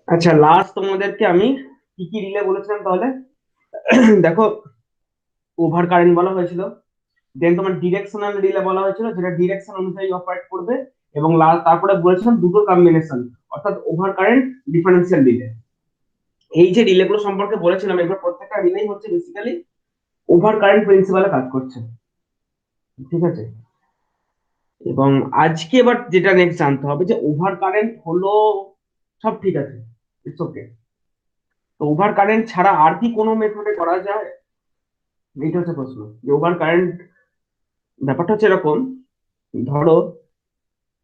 আচ্ছা, লাস্ট তোমাদেরকে আমি কি কি রিলে বলেছিলাম তাহলে? দেখো, ওভার কারেন্ট বলা হয়েছিল, দেন তোমার ডিরেকশনাল রিলে বলা হয়েছিল যেটা ডিরেকশন অনুযায়ী অপারেট করবে, এবং তারপরে বলেছিলাম দুটো কম্বিনেশন, অর্থাৎ ওভার কারেন্ট ডিফারেন্সিয়াল রিলে। এই যে রিলে গুলো সম্পর্কে বলেছিলাম, এগুলো প্রত্যেকটা রিলেই হচ্ছে বেসিক্যালি ওভার কারেন্ট প্রিন্সিপালে কাজ করছে। ঠিক আছে? এবং আজকে এবার যেটা নেক্সট জানতে হবে যে ওভার কারেন্ট হলো, সব ঠিক আছে, ইটস ওকে, তো ওভার কারেন্ট ছাড়া আর কি কোনো মেথডে করা যায়? এইটা হচ্ছে প্রশ্ন। যে ওভার কারেন্ট ব্যাপারটা হচ্ছে এরকম, ধরো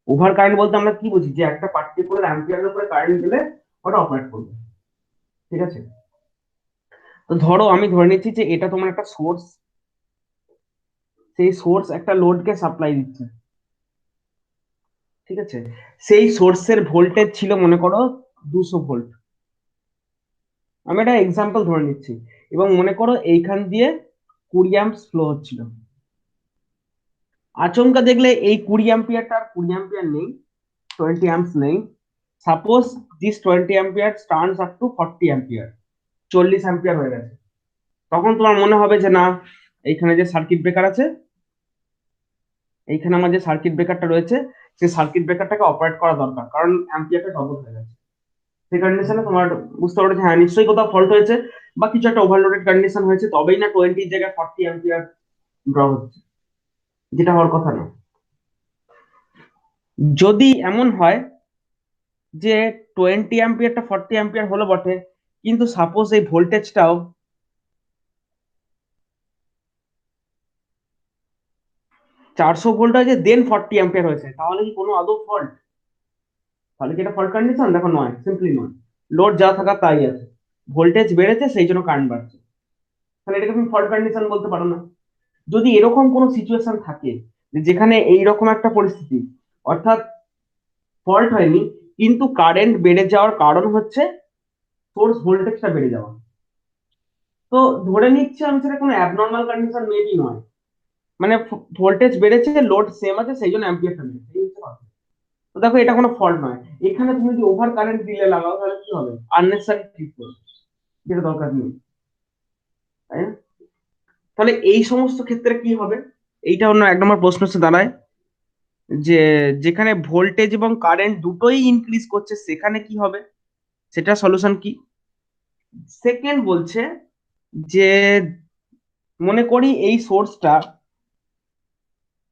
ওভার কারেন্ট বলতে আমরা কি বুঝি, যে একটা পার্টিকুলার অ্যাম্পিয়ারের উপরে কারেন্ট দিলে ওটা অপারেট করবে। ঠিক আছে? তো ধরো আমি ধরে নিচ্ছি যে এটা তোমার একটা সোর্স, সেই সোর্স একটা লোডকে সাপ্লাই দিচ্ছে। ঠিক আছে? সেই সোর্সের ভোল্টেজ ছিল মনে করো 200 ভোল্ট। আমি একটা এক্সাম্পল ধরে নিচ্ছি, এবং মনে করো এইখান দিয়ে 20 অ্যাম্পস ফ্লো হচ্ছিল। আচমকা দেখলে এই 20 অ্যাম্পিয়ারটা আর 20 অ্যাম্পিয়ার নেই, 20 অ্যাম্পস নেই। Suppose this 20 ampere turns up to 40 ampere, 40 ampere হয়ে গেছে। তখন তোমার মনে হবে যে না, এইখানে যে সার্কিট ব্রেকার আছে, এইখানে আমার যে সার্কিট ব্রেকারটা রয়েছে, সেই সার্কিট ব্রেকারটাকে অপারেট করা দরকার, কারণ অ্যাম্পিয়ারটা ডবল হয়ে গেছে। সেই কন্ডিশনে তোমার বুঝতে পারো যে হ্যাঁ, নিশ্চয়ই কোথাও ফল্ট হয়েছে, বা কিছু একটা ওভারলোডেড কন্ডিশন হয়েছে, তবেই না 20 জায়গায় 40 অ্যাম্পিয়ার ড্র হচ্ছে, যেটা হওয়ার কথা না। যদি এমন হয় যে 20 অ্যাম্পিয়ারটা 40 অ্যাম্পিয়ার হলো বটে, কিন্তু সাপোজ এই ভোল্টেজটাও 400 ভোল্ট হয়েছে, দেন 40 অ্যাম্পিয়ার হয়েছে, তাহলে কি কোনো আদৌ ফল্ট? তাহলে কি এটা ফল্ট কন্ডিশন? দেখো, নয়, সিম্পলি নয়। লোড যা থাকা তাই আছে, ভোল্টেজ বেড়েছে সেই জন্য কারেন্ট বাড়ছে, তাহলে এটাকে তুমি ফল্ট কন্ডিশন বলতে পারো না। যদি এরকম কোনো সিচুয়েশন থাকে যে যেখানে এইরকম একটা পরিস্থিতি, অর্থাৎ ফল্ট হয়নি কিন্তু কারেন্ট বেড়ে যাওয়ার কারণ হচ্ছে সোর্স ভোল্টেজটা বেড়ে যাওয়া, তো ধরে নিচ্ছে আমি সেটা কোনো অ্যাবনর্মাল কন্ডিশন মেবি নয়। মানে ভোল্টেজ বেড়েছে, লোড সেম আছে, সেই জন্য অ্যাম্পিয়ারটা বেড়েছে, এই হচ্ছে কথা। তো দেখো, এটা কোনো ফল্ট নয়। এখানে তুমি যদি ওভার কারেন্ট দিলে লাগাও, তাহলে কি হবে? আননেসেসারি ট্রিপ করবে, যেটা দরকার নেই, তাই না? তাহলে এই সমস্ত ক্ষেত্রে কি হবে? এইটা অন্য এক নম্বর প্রশ্ন হচ্ছে দাঁড়ায়, যে যেখানে ভোল্টেজ এবং কারেন্ট দুটোই ইনক্রিজ করছে সেখানে কি হবে, সেটা সলিউশন কি? সেকেন্ড বলছে যে মনে করি এই সোর্সটা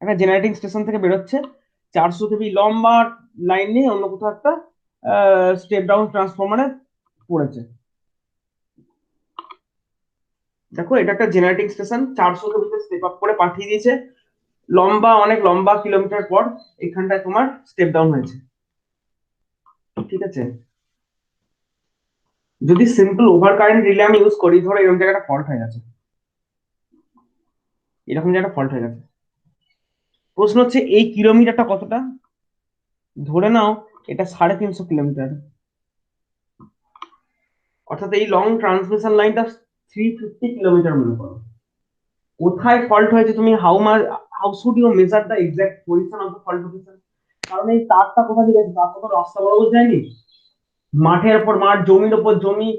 একটা জেনারেটিং স্টেশন থেকে বেরোচ্ছে, 400 কেভি লম্বা লাইন নিয়ে অন্য কোথাও একটা স্টেপ ডাউন ট্রান্সফরমারে পড়েছে। দেখো, এটা একটা জেনারেটিং স্টেশন, 400 কেভিতে স্টেপ আপ করে পাঠিয়ে দিয়েছে, লম্বা, অনেক লম্বা কিলোমিটার পর এখানটায় তোমার স্টেপ ডাউন হয়েছে। ঠিক আছে? যদি সিম্পল ওভার কারেন্ট রিলে আমি ইউজ করি, ধরো এরকম জায়গাটা ফল্ট হয়ে গেছে, এরকম জায়গাটা ফল্ট হয়ে গেছে, প্রশ্ন হচ্ছে এই কিলোমিটারটা কতটা? ধরে নাও এটা 350 কিলোমিটার, অর্থাৎ এই লং ট্রান্সমিশন লাইনটা 350 কিলোমিটার মনে করো। কোথায় ফল্ট হয়েছে, তুমি how should you measure the exact position of the fault location? কারণ এই তারটা কোথা থেকে গেছে, তার তো রাস্তা বরাবর যায়নি, মাঠের ওপর মাঠ, জমির ওপর জমি,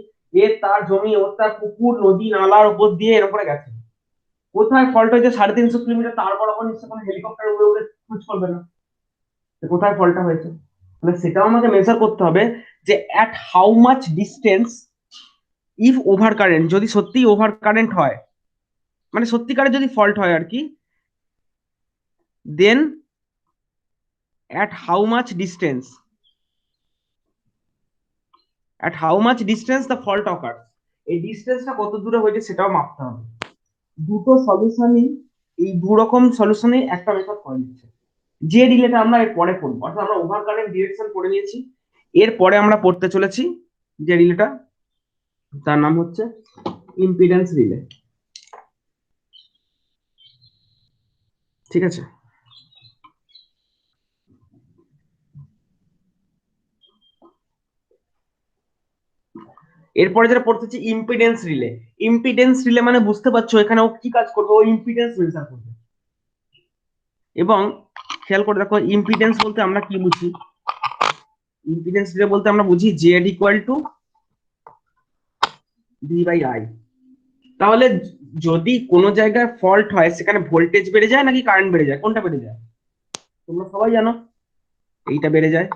এর তার জমি, ওর তার পুকুর, নদী নালার উপর দিয়ে এর উপরে গেছে। কোথায় ফল্ট হয়েছে? 350 কিলোমিটার তার বরাবর নিশ্চয় কোনো হেলিকপ্টার উড়ে উড়ে খোঁজ করবে না, যে কোথায় ফল্টটা হয়েছে। তাহলে সেটাও আমাকে মেজার করতে হবে, যে at how much distance, if over current, যদি সত্যি ওভার কারেন্ট হয়, মানে সত্যিকারের যদি ফল্ট হয় আর কি, then at how much distance, at how much distance the fault occur, এই ডিস্টেন্সটা কত দূরে হয়েছে সেটাও মাপতে হবে। দুটো সলিউশনই, এই দু রকম সলিউশনই একটা মেথড করে দিচ্ছে, যে রিলেটা আমরা এর পরে পড়বো। অর্থাৎ আমরা ওভার কারেন্ট ডিরেকশন পড়ে নিয়েছি, এরপরে আমরা পড়তে চলেছি যে রিলেটা, তার নাম হচ্ছে ইম্পিডেন্স রিলে। ঠিক আছে? এরপরে যেটা পড়তে হচ্ছে ইম্পিডেন্স রিলে। ইম্পিডেন্স রিলে মানে বুঝতে পারছো, এখানে ও কি কাজ করবে? ও ইম্পিডেন্স মেজার করবে। এবং খেয়াল করে দেখো, ইম্পিডেন্স বলতে আমরা কি বুঝি? ইম্পিডেন্স রিলে বলতে আমরা বুঝি Z equal to V by I. তাহলে যদি কোনো জায়গায় ফল্ট হয় সেখানে ভোল্টেজ বেড়ে যায় নাকি কারেন্ট বেড়ে যায়, কোনটা বেড়ে যায়? তোমরা সবাই জানো এইটা বেড়ে যায়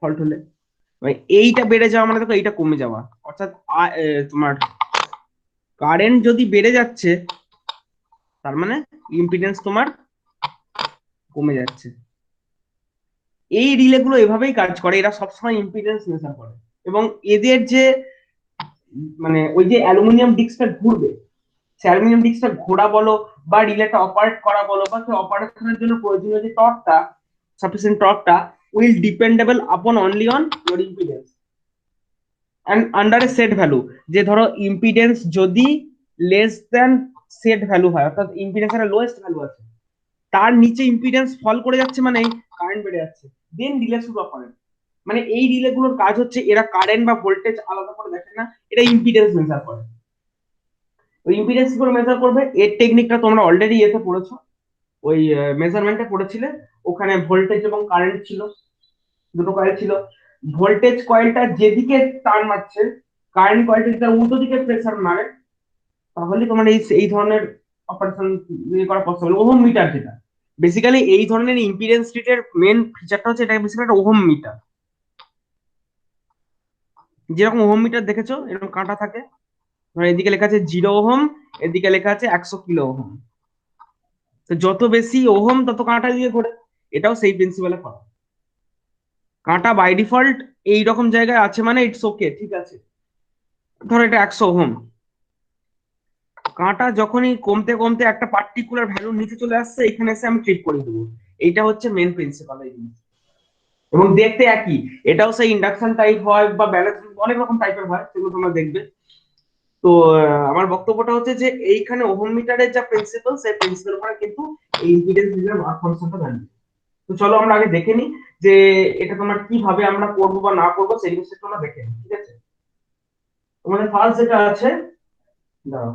ফল্ট হলে। মানে এইটা বেড়ে যাওয়া মানে দেখো এইটা কমে যাওয়া, অর্থাৎ তোমার কারেন্ট যদি বেড়ে যাচ্ছে তার মানে ইম্পিডেন্স তোমার কমে যাচ্ছে। এই রিলে গুলো এভাবেই কাজ করে, এরা সবসময় ইম্পিডেন্স মেজার করে। এবং এদের যে মানে ওই যে অ্যালুমিনিয়াম ডিস্কটা ঘুরবে, সে অ্যালুমিনিয়াম ডিস্কটা ঘোরা বলো বা রিলেটা অপারেট করা বলো বা সেই অপারেশনের জন্য প্রয়োজনীয় যে টর্কটা, সাফিসিয়েন্ট টর্কটা উইল ডিপেন্ডেবল আপন only on your impedance and under A set value. যে ধরো ইম্পিডেন্স যদি লেস দেন সেট ভ্যালু হয়, অর্থাৎ ইম্পিডেন্সের লোয়েস্ট ভ্যালু আছে, তার নিচে ইম্পিডেন্স ফল করে যাচ্ছে মানে কারেন্ট বেড়ে যাচ্ছে, দেন রিলে শুরু করে। মানে এই রিলে গুলোর কাজ হচ্ছে এরা কারেন্ট বা ভোল্টেজ আলাদা করে দেখে না, এটা ইম্পিডেন্স মেজার করে। ওই ইম্পিডেন্স করে মেজার করবে, এর টেকনিকটা তোমরা অলরেডি এতে পড়েছো, ওই মেজারমেন্টে পড়েছিলে। ওখানে ভোল্টেজ এবং কারেন্ট ছিল, দুটো কয়েল ছিল। ভোল্টেজ কয়েলটা যেদিকে টান মারছে, কারেন্ট কয়েলটা যদি তার উল্টো দিকে প্রেসার মারে, তাহলে তোমার এই এই ধরনের অপারেশন করা পসিবল। ওহম মিটার যেটা বেসিক্যালি এই ধরনের ইম্পিডেন্স স্ট্রিটের মেন ফিচারটা হচ্ছে এটা বেসিক্যালি একটা ওহম মিটার। যেরকম ওহম মিটার দেখেছো এরকম কাঁটা থাকে, ধর এদিকে লেখা আছে 0 ওহম, এদিকে লেখা আছে 100 কিলো ওহম। তো যত বেশি ওহম তত কাঁটা দিয়ে ঘোরে, এটাও সেই প্রিন্সিপালে করা। কাঁটা বাই ডিফল্ট এইরকম জায়গায় আছে মানে ইটস ওকে, ঠিক আছে। ধরো এটা 100 ওহম, কাঁটা যখনই কমতে কমতে একটা পার্টিকুলার ভ্যালুর নিচে চলে আসছে, এখানে এসে আমি ট্রিপ করে দেবো। এইটা হচ্ছে মেন প্রিন্সিপাল এই জিনিস। এবং দেখতে একই, এটাও সেই ইন্ডাকশন টাইপ হয় বা ব্যালেন্স অনেক রকম টাইপের হয়, সেগুলো তোমরা দেখবে। তো আমার বক্তব্যটা হচ্ছে যে এইখানে ওহম মিটারের যা প্রিন্সিপাল, সেই প্রিন্সিপাল উপরে কিন্তু এই ইম্পিডেন্স মিটার ওয়ার্ক ফাংশনটা দাঁড়িয়ে। তো চলো আমরা আগে দেখে নিই যে এটা তোমার কিভাবে আমরা করবো বা না করবো, সেই জিনিসটা আমরা দেখে নিই, ঠিক আছে। তোমাদের ফার্স্ট যেটা আছে, দাঁড়াও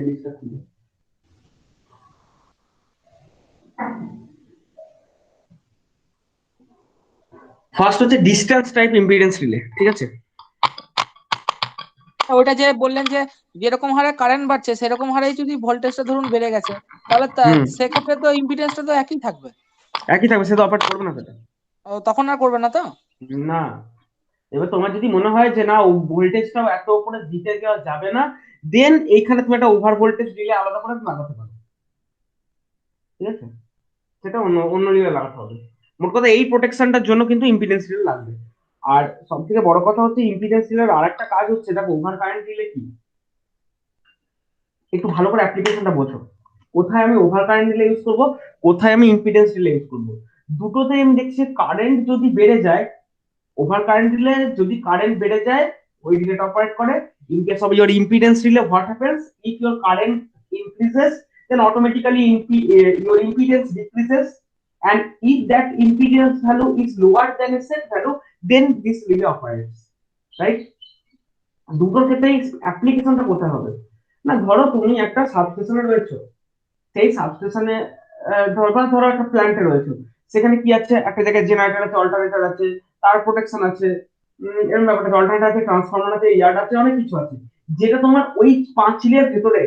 লিস্টটা খুলি। ফার্স্ট হচ্ছে ডিসটেন্স টাইপ ইম্পিডেন্স রিলে, ঠিক আছে। ওইটা যে বললেন যে যেরকম হারে কারেন্ট বাড়ছে সেরকম হারেই যদি ভোল্টেজটা ধরুন বেড়ে গেছে, তাহলে হুম, সেক্ষেত্রে তো ইম্পিডেন্সটা তো একই থাকবে। একই থাকবে, সে তো অপারেট করবে না সেটা। তখন আর করবে না তো? না, এবার তোমার যদি মনে হয় যে না ভোল্টেজটাও এত উপরে দিতে দেওয়া যাবে না, দেন এইখানে তুমি একটা ওভার ভোল্টেজ দিলে আলাদা করে তুমি লাগাতে পারো, ঠিক আছে। সেটা অন্য অন্য রিলে লাগাতে হবে। মোট কথা এই প্রোটেকশনটার জন্য কিন্তু ইম্পিডেন্স রিলে লাগবে। আর সব থেকে বড় কথা হচ্ছে ইম্পিডেন্স রিলের আরেকটা কাজ হচ্ছে, দেখো ওভার কারেন্ট রিলে কি, একটু ভালো করে অ্যাপ্লিকেশনটা বোঝো। কোথায় আমি ওভার কারেন্ট রিলে ইউজ করবো, কোথায় আমি ইম্পিডেন্স রিলে ইউজ করবো। দুটোতে আমি দেখছি কারেন্ট যদি বেড়ে যায়, ওভার কারেন্ট রিলে যদি কারেন্ট বেড়ে যায় ওই রিলেটা অপারেট করে। In case of your impedance relay what happens, if your current increases then automatically your impedance decreases, and if that impedance value is lower than a set value then this relay operates, right? দুটোর ক্ষেত্রে অ্যাপ্লিকেশনটা কোথায় হবে, না ধরো তুমি একটা সাবস্টেশনে রয়েছে, সেই সাবস্টেশনে ধরো একটা প্ল্যান্টে রয়েছে, সেখানে কি আছে, একটা জায়গায় জেনারেটর আছে, অল্টারনেটর আছে, তার প্রোটেকশন আছে, এরকম ব্যাপারটা অল্টারনেটর আছে, ট্রান্সফরমার আছে, ইয়ার্ড আছে, অনেক কিছু আছে, যেটা তোমার ওই পাঁচিলের ভেতরে,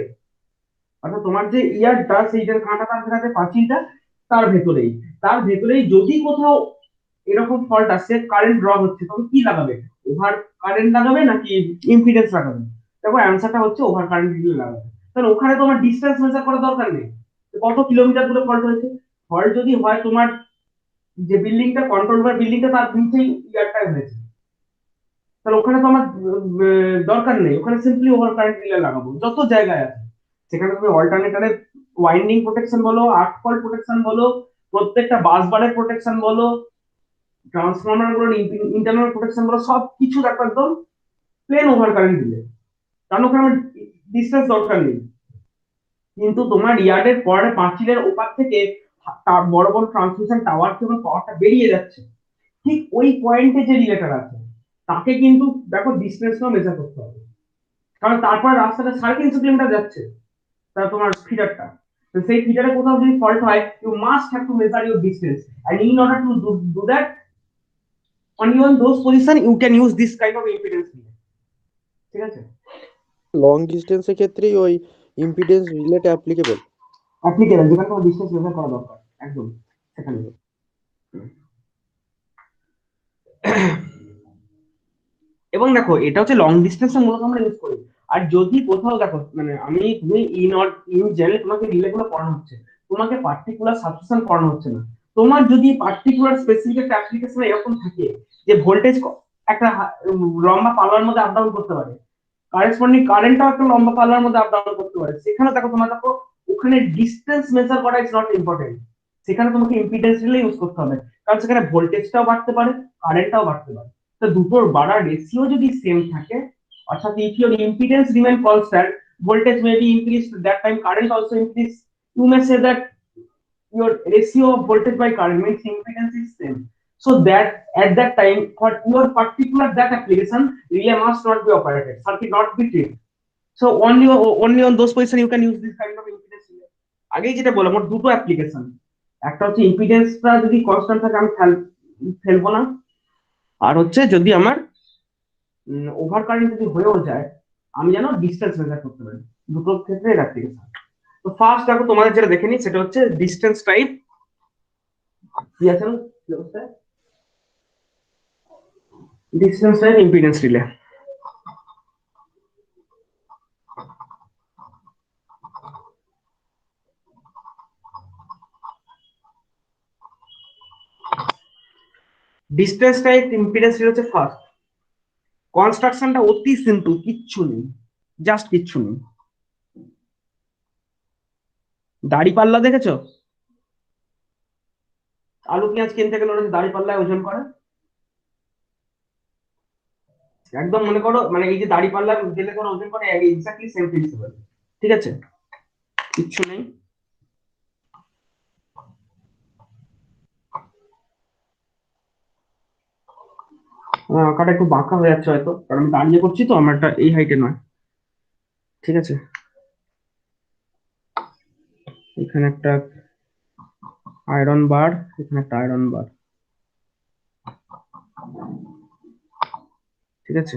অর্থাৎ তোমার যে ইয়ারটা সেইটার কাঁটা তার আছে পাঁচিলটা তার ভেতরেই, তার ভেতরেই যদি কোথাও এরকম ফল্ট আসছে, কারেন্ট ড্র হচ্ছে, তবে কি লাগাবে, ওভার কারেন্ট লাগাবে নাকি ইম্পিডেন্স লাগাবে? দেখো অ্যান্সারটা হচ্ছে ওভার কারেন্ট লাগাবে। কারণ ওখানে তোমার ডিস্টেন্স মেজার করার দরকার নেই, কত কিলোমিটার দূরে ফল্ট হয়েছে। ফল্ট যদি হয় তোমার যে বিল্ডিংটা কন্ট্রোল বা বিল্ডিংটা তার নিচেই ইয়ারটা হয়েছে, তাহলে ওখানে তো আমার দরকার নেই, ওখানে সিম্পলি ওভার কারেন্ট রিলে লাগাবো যত জায়গায় আছে। সেখানে তুমি অল্টারনেটরের ওয়াইন্ডিং প্রোটেকশন বলো, আর্ক ফল্ট প্রোটেকশন বলো, প্রত্যেকটা বাস বারের প্রোটেকশন বলো, ট্রান্সফরমার গুলো ইন্টারনাল প্রোটেকশন বলো, সব কিছু দেখো একদম প্লেন ওভার কারেন্ট দিলে, কারণ ওখানে আমার ডিস্টেন্স দরকার নেই। কিন্তু তোমার ইয়ার্ডের পরে পাঁচিলের ওপার থেকে বড় বড় ট্রান্সমিশন টাওয়ার থেকে পাওয়ারটা বেরিয়ে যাচ্ছে, ঠিক ওই পয়েন্টে যে রিলেটার আছে তাকে কিন্তু দেখো ডিস্টেন্সটাও মেজার করতে হবে। কারণ তারপর রাস্তাটা 350 কিলোমিটার যাচ্ছে, তাহলে তোমার ফিডারটা, তো সেই ফিডারে কোথাও যদি ফল্ট হয় you must have to measure your distance, and in order to do that only on those position you can use this kind of impedance relay, ঠিক আছে? লং ডিস্টেন্সের ক্ষেত্রেই ওই ইম্পিডেন্স রিলেটা অ্যাপ্লিকেবল। অ্যাপ্লিকেবল, যেখানে তোমার ডিসটেন্স মেজার করা দরকার একদম সেখানে। এবং দেখো এটা হচ্ছে লং ডিস্টেন্সে মূলত আমরা ইউজ করি। আর যদি কোথাও দেখো মানে তুমি ইন জেনারেল তোমাকে রিলে গুলো পড়ানো হচ্ছে, তোমাকে পার্টিকুলার সাবস্টেশন পড়ানো হচ্ছে না। তোমার যদি পার্টিকুলার স্পেসিফিক একটা অ্যাপ্লিকেশন এরকম থাকে যে ভোল্টেজ একটা লম্বা পাল্লার মধ্যে আপ ডাউন করতে পারে, কারেসপন্ডিং কারেন্টটাও একটা লম্বা পাল্লার মধ্যে আপ ডাউন করতে পারে, সেখানে দেখো তোমার দেখো ওখানে ডিস্টেন্স মেজার করা ইজ নট ইম্পর্টেন্ট, সেখানে তোমাকে ইম্পিডেন্স রিলে ইউজ করতে হবে, কারণ সেখানে ভোল্টেজটাও বাড়তে পারে, কারেন্টটাও বাড়তে পারে। তো দুটোর বাড়ার রেশিও যদি সেম থাকে, অর্থাৎ if your impedance remain constant, voltage may be increase, that time current also increase, you may say that your ratio of voltage by current means impedance is same, so that at that time for your particular that application relay must not be operated, circuit not be treated, so only on those position you can use this kind of impedance relay। আগেই যেটা বললাম ওর দুটো application, একটা হচ্ছে ইম্পিডেন্সটা যদি constant থাকে আমি ফেলবো না, আর হচ্ছে যদি আমার ওভার কারেন্ট যদি হয়েও যায় আমি যেন ডিস্টেন্স মেজার করতে পারি, দুটোর ক্ষেত্রে এর অ্যাপ্লিকেশন। তো ফার্স্ট দেখো তোমাদের যেটা দেখে নি সেটা হচ্ছে ডিস্টেন্স টাইপ, কি আছে না distance type impedance relay. Distance type impedance relay হচ্ছে ফার্স্ট। কনস্ট্রাকশনটা অতি সিম্পল, কিচ্ছু নেই, জাস্ট কিচ্ছু নেই। দাড়ি পাল্লা দেখেছো? আলু পেঁয়াজ কিনতে গেলে ওরা দাড়ি পাল্লায় ওজন করে, একদম মনে করো মানে এই যে দাড়ি পাল্লা গেলে করে ওজন করে এক্স্যাক্টলি সেম প্রিন্সিপাল, ঠিক আছে? কিচ্ছু নেই। আঁকাটা একটু বাঁকা হয়ে যাচ্ছে হয়তো, কারণ আমি দাঁড়িয়ে করছি তো, আমার একটা এই হাইটে নয়, ঠিক আছে? এখানে একটা আয়রন বার, এখানে একটা আয়রন বার, ঠিক আছে?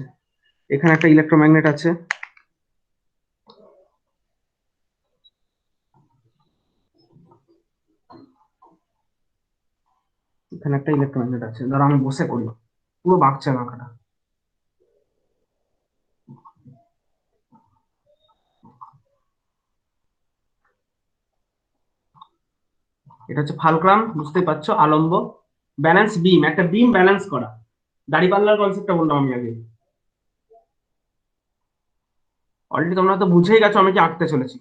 এখানে একটা ইলেকট্রোম্যাগনেট আছে, এখানে একটা ইলেকট্রোম্যাগনেট আছে। ধরো আমি বসে করি, পুরো বাঁকছে না আঁকাটা। এটা হচ্ছে ফালক্রাম, বুঝতেই পারছো, আলম্ব ব্যালেন্স বিম, একটা বিম ব্যালেন্স করা। দাড়িপাল্লার কনসেপ্টটা বললাম আমি আগে, অলরেডি তোমরা তো বুঝেই গেছো আমি কি আঁকতে চলেছি।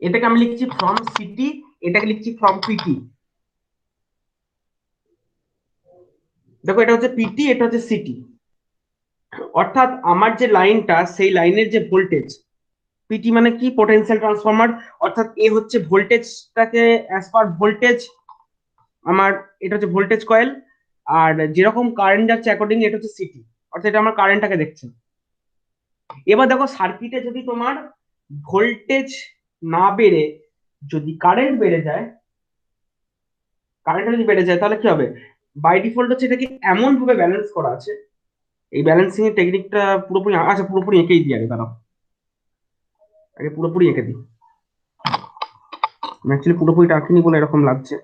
এটাকে আমি লিখছি ফ্রম সিটি, এটাকে লিখছি ফ্রম পিটি। দেখো এটা হচ্ছে পিটি, এটা হচ্ছে সিটি, অর্থাৎ আমার যে লাইনটা সেই লাইনের যে ভোল্টেজ, পিটি মানে কি, পোটেনশিয়াল ট্রান্সফরমার, অর্থাৎ এ হচ্ছে ভোল্টেজটাকে অ্যাজ পার ভোল্টেজ আমার, এটা হচ্ছে ভোল্টেজ কয়েল, আর যেরকম কারেন্ট যাচ্ছে অ্যাকর্ডিং এটা হচ্ছে সিটি, অর্থাৎ এটা আমার কারেন্টটাকে দেখছে। এবার দেখো সার্কিটে যদি তোমার ভোল্টেজ না বেড়ে যদি কারেন্ট বেড়ে যায়, কারেন্ট যদি বেড়ে যায় তাহলে কি হবে? বাই ডিফল্ট হচ্ছে এটাকে এমন ভাবে ব্যালেন্স করা আছে, এই ব্যালেন্সিং এর টেকনিকটা পুরোপুরি, আচ্ছা পুরোপুরি এঁকেই দিই আগে, দাঁড়াও আগে পুরোপুরি এঁকে দিই, অ্যাকচুয়ালি পুরোপুরিটা আঁকিনি বলে এরকম লাগছে।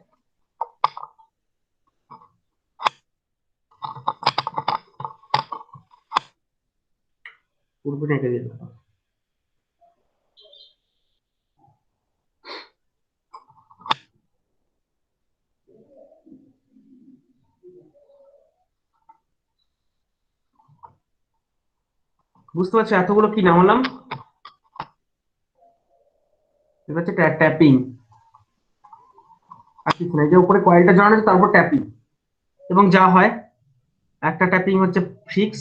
পুরোপুরি এঁকে দিই, বুঝতে পারছো এতগুলো কি নামালাম? এটা হচ্ছে ট্যাপিং, আর কিছু না, যে উপরে কয়েলটা জড়ানো আছে তারপর ট্যাপিং। এবং যা হয় একটা ট্যাপিং হচ্ছে ফিক্স,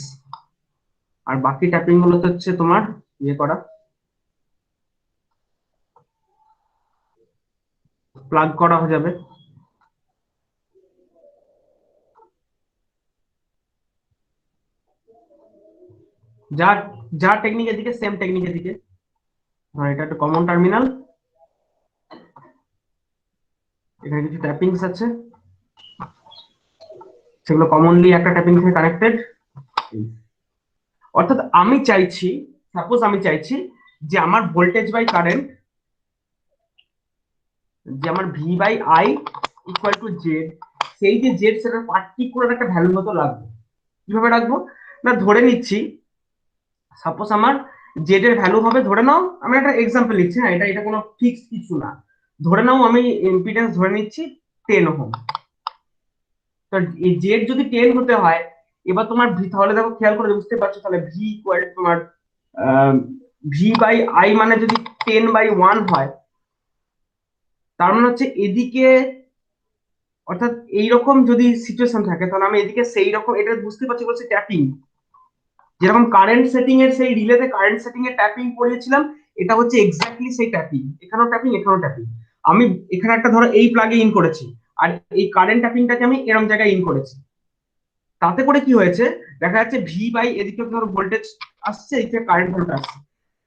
আর বাকি ট্যাপিং গুলো তো হচ্ছে তোমার ইয়ে করা। প্লাগ করা হয়ে যাবে। যা যা টেকনিকের দিকে সেম টেকনিকের দিকে, এটা একটা কমন টার্মিনাল, এখানে কিছু ট্যাপিংস আছে, সেগুলো কমনলি একটা ট্যাপিং থেকে কানেক্টেড। অর্থাৎ আমি চাইছি, সাপোজ আমি চাইছি যে আমার ভোল্টেজ বাই কারেন্ট, যে আমার V by I equal to Z, সেই যে জেড সেটা পার্টিকুলার একটা ভ্যালু মতো লাগবে। কিভাবে রাখবো না, ধরে নিচ্ছি সাপোজ আমার জেড এর ভ্যালু হবে, ধরে নাও আমি একটা এক্সাম্পল লিখছি, হ্যাঁ এটা এটা কোনো ফিক্স কিছু না, ধরে নাও আমি ইম্পিডেন্স ধরে নিচ্ছি 10 ওহম। তো এই জেড যদি 10 হতে হয়, এবার তোমার ভি, তাহলে দেখো খেয়াল করে বুঝতে পারছো, তাহলে ভি ইকুয়াল তোমার ভি বাই আই মানে যদি 10/1 হয়, তার মানে হচ্ছে এদিকে, অর্থাৎ এইরকম যদি সিচুয়েশন থাকে তাহলে আমি এদিকে সেই রকম, এটা বুঝতে পারছি বলছে ট্যাপিং, যেরকম কারেন্ট সেটিং এর সেই রিলেতে কারেন্ট সেটিং এর ট্যাপিং পড়িয়েছিলাম, এটা হচ্ছে এক্স্যাক্টলি সেই ট্যাপিং, এখানেও ট্যাপিং এখানেও ট্যাপিং। আমি এখানে একটা ধরো এই প্লাগে ইন করেছি, আর এই কারেন্ট ট্যাপিংটাকে আমি এরকম জায়গায় ইন করেছি, তাতে করে কি হয়েছে দেখা যাচ্ছে ভি বাই এদিকে ধরো ভোল্টেজ আসছে, এদিকে কারেন্ট ভোল্টেজ আসছে,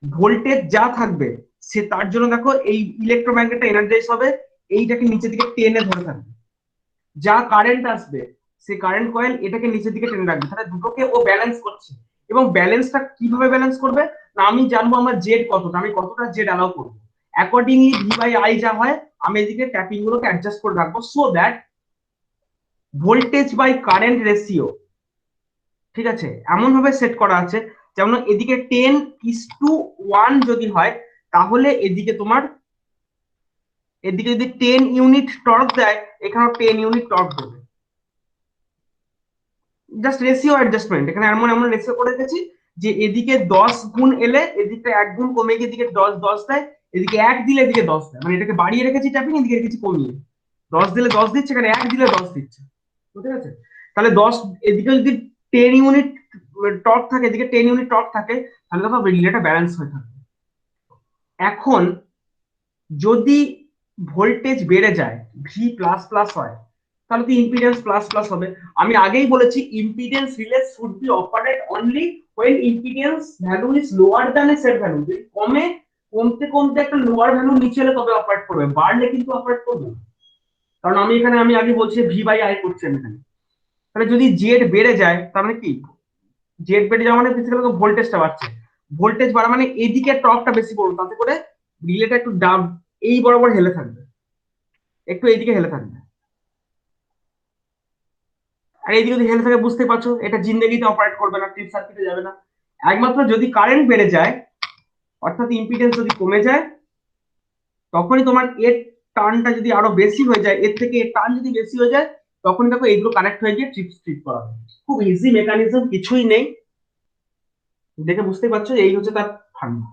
ভোল্টেজ যা থাকবে সে তার জন্য দেখো এই ইলেকট্রোম্যাগনেটটা এনার্জাইজ হবে, এইটাকে নিচের দিকে টেনে ধরে থাকবে, যা কারেন্ট আসবে সে কারেন্ট কয়েল এটাকে নিচের দিকে টেনে রাখবে, তাহলে দুটোকে ও ব্যালেন্স করছে। এবং ব্যালেন্সটা কিভাবে ব্যালেন্স করবে না, আমি জানবো আমার জেড কতটা, আমি কতটা জেড অ্যালাউ করবো, অ্যাকর্ডিংলি ভি বাই আই যা হয় আমি এদিকে ট্যাপিং গুলোকে অ্যাডজাস্ট করে রাখবো, so that voltage by current ratio, ঠিক আছে, এমন ভাবে সেট করা আছে যেমন এদিকে 10:1 যদি হয়, তাহলে এদিকে তোমার, এদিকে যদি 10 ইউনিট টর্ক দেয়, এখানেও 10 ইউনিট টর্ক দেবে। জাস্ট রেশিও অ্যাডজাস্টমেন্ট, এখানে এমন এমন রেশিও করে রেখেছি যে এদিকে 10 গুণ এলে এদিকে 1 গুণ কমে গিয়ে এদিকে 10 দেয়, এদিকে 1 দিলে এদিকে 10 দেয়, মানে এটাকে বাড়িয়ে রেখেছি ট্যাপিং, এদিকে রেখেছি কমিয়ে, 10 দিলে 10 দিচ্ছে, এখানে 1 দিলে 10 দিচ্ছে, বুঝতে আছে। তাহলে 10 এদিকে যদি 10 ইউনিট টর্ক থাকে, এদিকে 10 ইউনিট টর্ক থাকে, তাহলে দেখো রিলেটা ব্যালেন্স হয়ে থাকে। এখন যদি ভোল্টেজ বেড়ে যায়, ভি প্লাস প্লাস হয়, তাহলে তো ইম্পিডেন্স প্লাস প্লাস হবে। আমি আগেই বলেছি impedance relay should be operate only when impedance value is lower than a set value, যদি কমে, কমতে কমতে একটা লোয়ার ভ্যালু নিচে এলে তবে অপারেট করবে, বাড়লে কিন্তু অপারেট করবে না। কারণ আমি এখানে, আমি আগে বলছি ভি বাই আই করছি আমি এখানে, তাহলে যদি জেড বেড়ে যায় তার মানে কি, জেড বেড়ে যাওয়া মানে বেসিক্যালি ভোল্টেজটা বাড়ছে, ভোল্টেজ বাড়া মানে এদিকে টর্কটা বেশি পড়বে, তাতে করে রিলেটা একটু ডাব এই বরাবর হেলে থাকবে, একটু এইদিকে হেলে থাকবে, আর এইদিকে যদি হেলে থাকে বুঝতে পারছো এটা জিন্দেগিতে অপারেট করবে না, ট্রিপ সার্কিটে যাবে না। একমাত্র যদি কারেন্ট বেড়ে যায়, অর্থাৎ ইম্পিডেন্স যদি কমে যায়, তখনই তোমার এর টার্নটা যদি আরো বেশি হয়ে যায়, এর থেকে এর টার্ন যদি বেশি হয়ে যায়, তখন দেখো এইগুলো কানেক্ট হয়ে গিয়ে ট্রিপ স্ট্রিপ করা হবে। খুব ইজি মেকানিজম, কিছুই নেই, দেখে বুঝতে পারছো এই হচ্ছে তার ফান্ডা,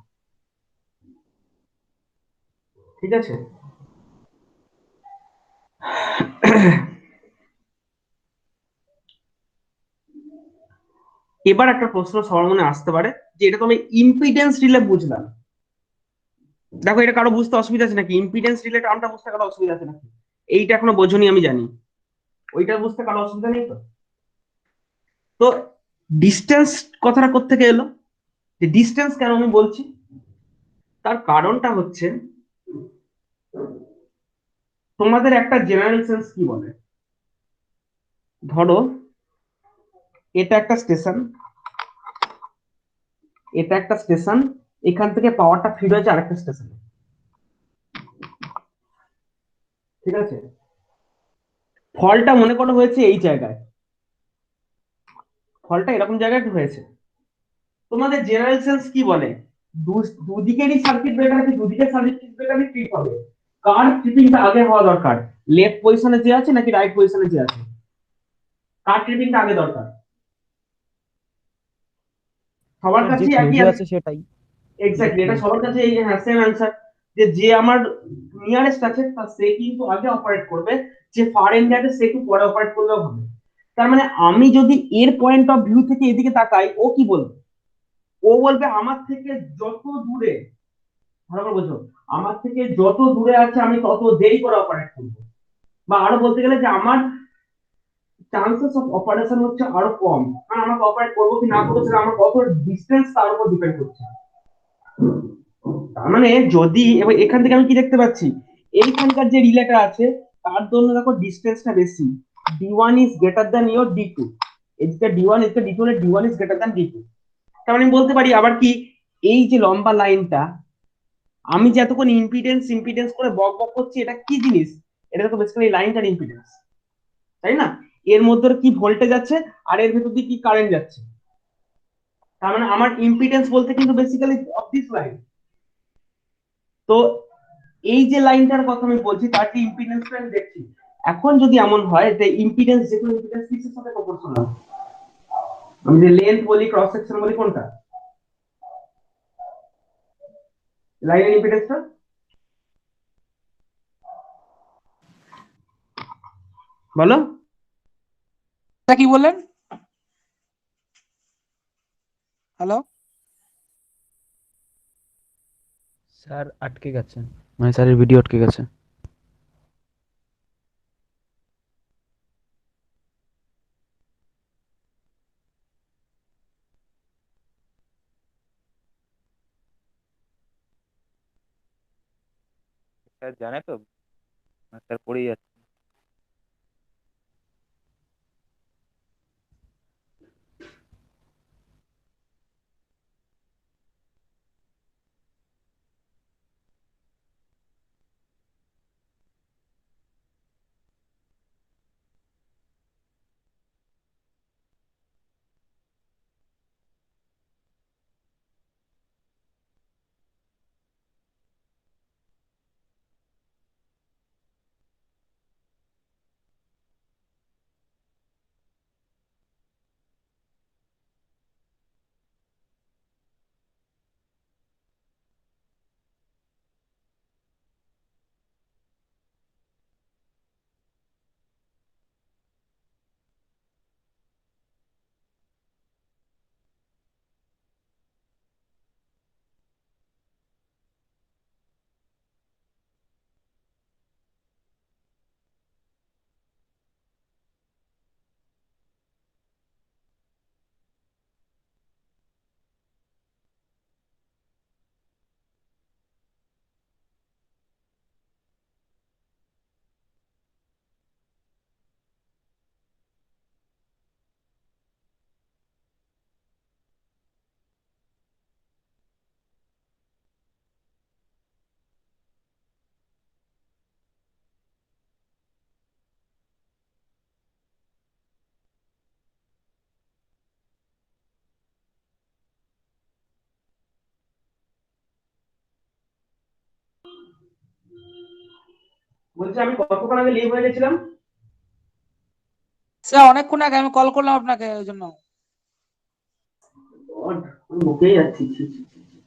ঠিক আছে। এবার একটা প্রশ্ন সবার মনে আসতে পারে যে এটা তো আমি ইম্পিডেন্স রিলে বুঝলাম, দেখো এটা কারো বুঝতে অসুবিধা আছে নাকি, ইম্পিডেন্স রিলে টার্মটা বুঝতে কারো অসুবিধা আছে নাকি, এইটা এখনো বোঝনি আমি জানি, ওইটা বুঝতে কারো অসুবিধা নেই তো। তো ডিস্টেন্স কথাটা কোত্থেকে এলো, যে ডিস্টেন্স কেন আমি বলছি, তার কারণটা হচ্ছে তোমাদের একটা জেনারেল সেন্স কি বলে, ধরো এটা একটা স্টেশন, এটা একটা স্টেশন, এখান থেকে পাওয়ারটা ফিড হয়েছে আরেকটা স্টেশনে, ঠিক আছে, ফলটা মনে করো হয়েছে এই জায়গায়, ফলটা এরকম জায়গায় হয়েছে, তোমাদের জেনারেল সেন্স কি বলে, দুদিকেরই সার্কিট ব্রেকার আছে, দুদিকের সার্কিট ব্রেকারই ট্রিপ হবে, কার ট্রিপিংটা আগে হওয়া দরকার, লেফট পজিশনে যে আছে নাকি রাইট পজিশনে যে আছে, কার ট্রিপিংটা আগে দরকার, সবার যে কাছে একই ক্লোজে আছে অ্যান্সার, সেটাই, যে এক্স্যাক্টলি এটা ক্লোজ। সবার কাছে এই সেম অ্যান্সার, যে যে আমার নিয়ারেস্ট আছে তার সে কিন্তু আগে অপারেট করবে, যে ফার এন্ড আছে সে একটু পরে অপারেট করলেও হবে। তার মানে আমি যদি এর পয়েন্ট অফ ভিউ থেকে এদিকে তাকাই, ও কি বলবে, ও বলবে আমার থেকে যত দূরে ভালো করে বোঝো, আমার থেকে যত দূরে আছে আমি তত দেরি করে অপারেট করবো, বা আরো বলতে গেলে যে আমার চান্সেস অফ অপারেশন হচ্ছে আরো কম, কারণ আমাকে অপারেট করবো কি না করবো সেটা আমার কত ডিস্টেন্স তার উপর ডিপেন্ড করছে। তার মানে যদি এবার এখান থেকে আমি কি দেখতে পাচ্ছি, এইখানকার যে রিলেটা আছে তার জন্য দেখো ডিস্টেন্সটা বেশি, d1 is greater than your d2, এদিকে d1 এদিকে d2 হলে d1 is greater than d2। তার মানে আমি বলতে পারি আবার কি, এই যে লম্বা লাইনটা আমি যে এতক্ষণ ইম্পিডেন্স ইম্পিডেন্স করে বক বক করছি, এটা কি জিনিস, এটা তো বেসিক্যালি লাইনটার ইম্পিডেন্স, তাই না? এর মধ্যে কি ভোল্টেজ আছে আর এর ভেতর দিয়ে কি কারেন্ট যাচ্ছে, তার মানে আমার ইম্পিডেন্স বলতে কিন্তু বেসিক্যালি অফ দিস লাইন। তো এই যে লাইনটার কথা আমি বলছি তার যে ইম্পিডেন্সটা আমি দেখছি, এখন যদি এমন হয় যে ইম্পিডেন্স, যে কোনো ইম্পিডেন্স কিসের সাথে প্রপোর্শনাল, আমি যে লেন্থ বলি ক্রস সেকশন বলি কোনটা, লাইনের ইম্পিডেন্সটা বলো। এটা কি বললেন? হ্যালো, স্যার আটকে গেছে, মানে স্যারের ভিডিও আটকে গেছে। স্যার জানে তো, স্যার পড়েই যাচ্ছে। বলছি আমি কতক্ষণ আগে লিভ হয়ে গেছিলাম? স্যার অনেকক্ষণ আগে আমি কল করলাম আপনাকে ওই জন্য। আমি বকেই যাচ্ছি, ছি, ছি, ছি।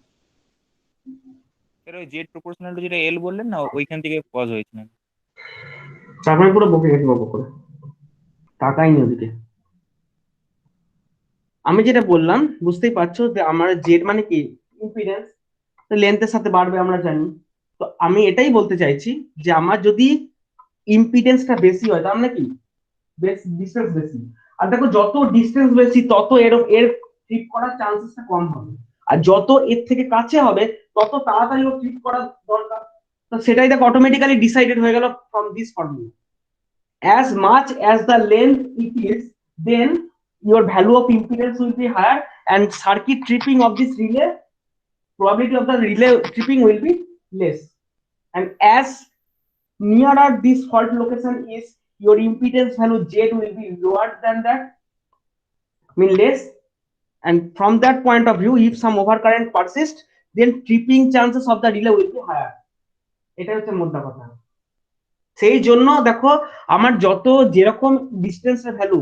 স্যার ওই জেড প্রপোর্শনাল টু যেটা এল বললেন না, ওইখান থেকে পজ হয়েছিল। তার মানে পুরো বকে গেছি বক করে, তাকাইনি ওদিকে। আমি যেটা বললাম বুঝতেই পারছো যে আমার জেড মানে কি, ইম্পিডেন্স, লেন্থের সাথে বাড়বে আমরা জানি। তো আমি এটাই বলতে চাইছি যে আমার যদি ইম্পিডেন্সটা বেশি হয় তার মানে কি, ডিস্টেন্স বেশি, আর দেখো যত ডিস্টেন্স বেশি তত এর এর ট্রিপ করার চান্সেসটা কম হবে, আর যত এর থেকে কাছে হবে তত তাড়াতাড়ি ও ট্রিপ করা দরকার। তো সেটাই দেখো অটোমেটিক্যালি ডিসাইডেড হয়ে গেল from this formula, as much as the length it is, then your value of impedance will be higher and circuit tripping of this relay, probability of the relay tripping will be less, and as nearer this fault location is, your impedance value z will be lower than that, mean less, and from that point of view if some overcurrent persists then tripping chances of the relay will be higher। এটা হচ্ছে মোদ্দা কথা। সেই জন্য দেখো আমার যত যেরকম ডিস্টেন্সের ভ্যালু,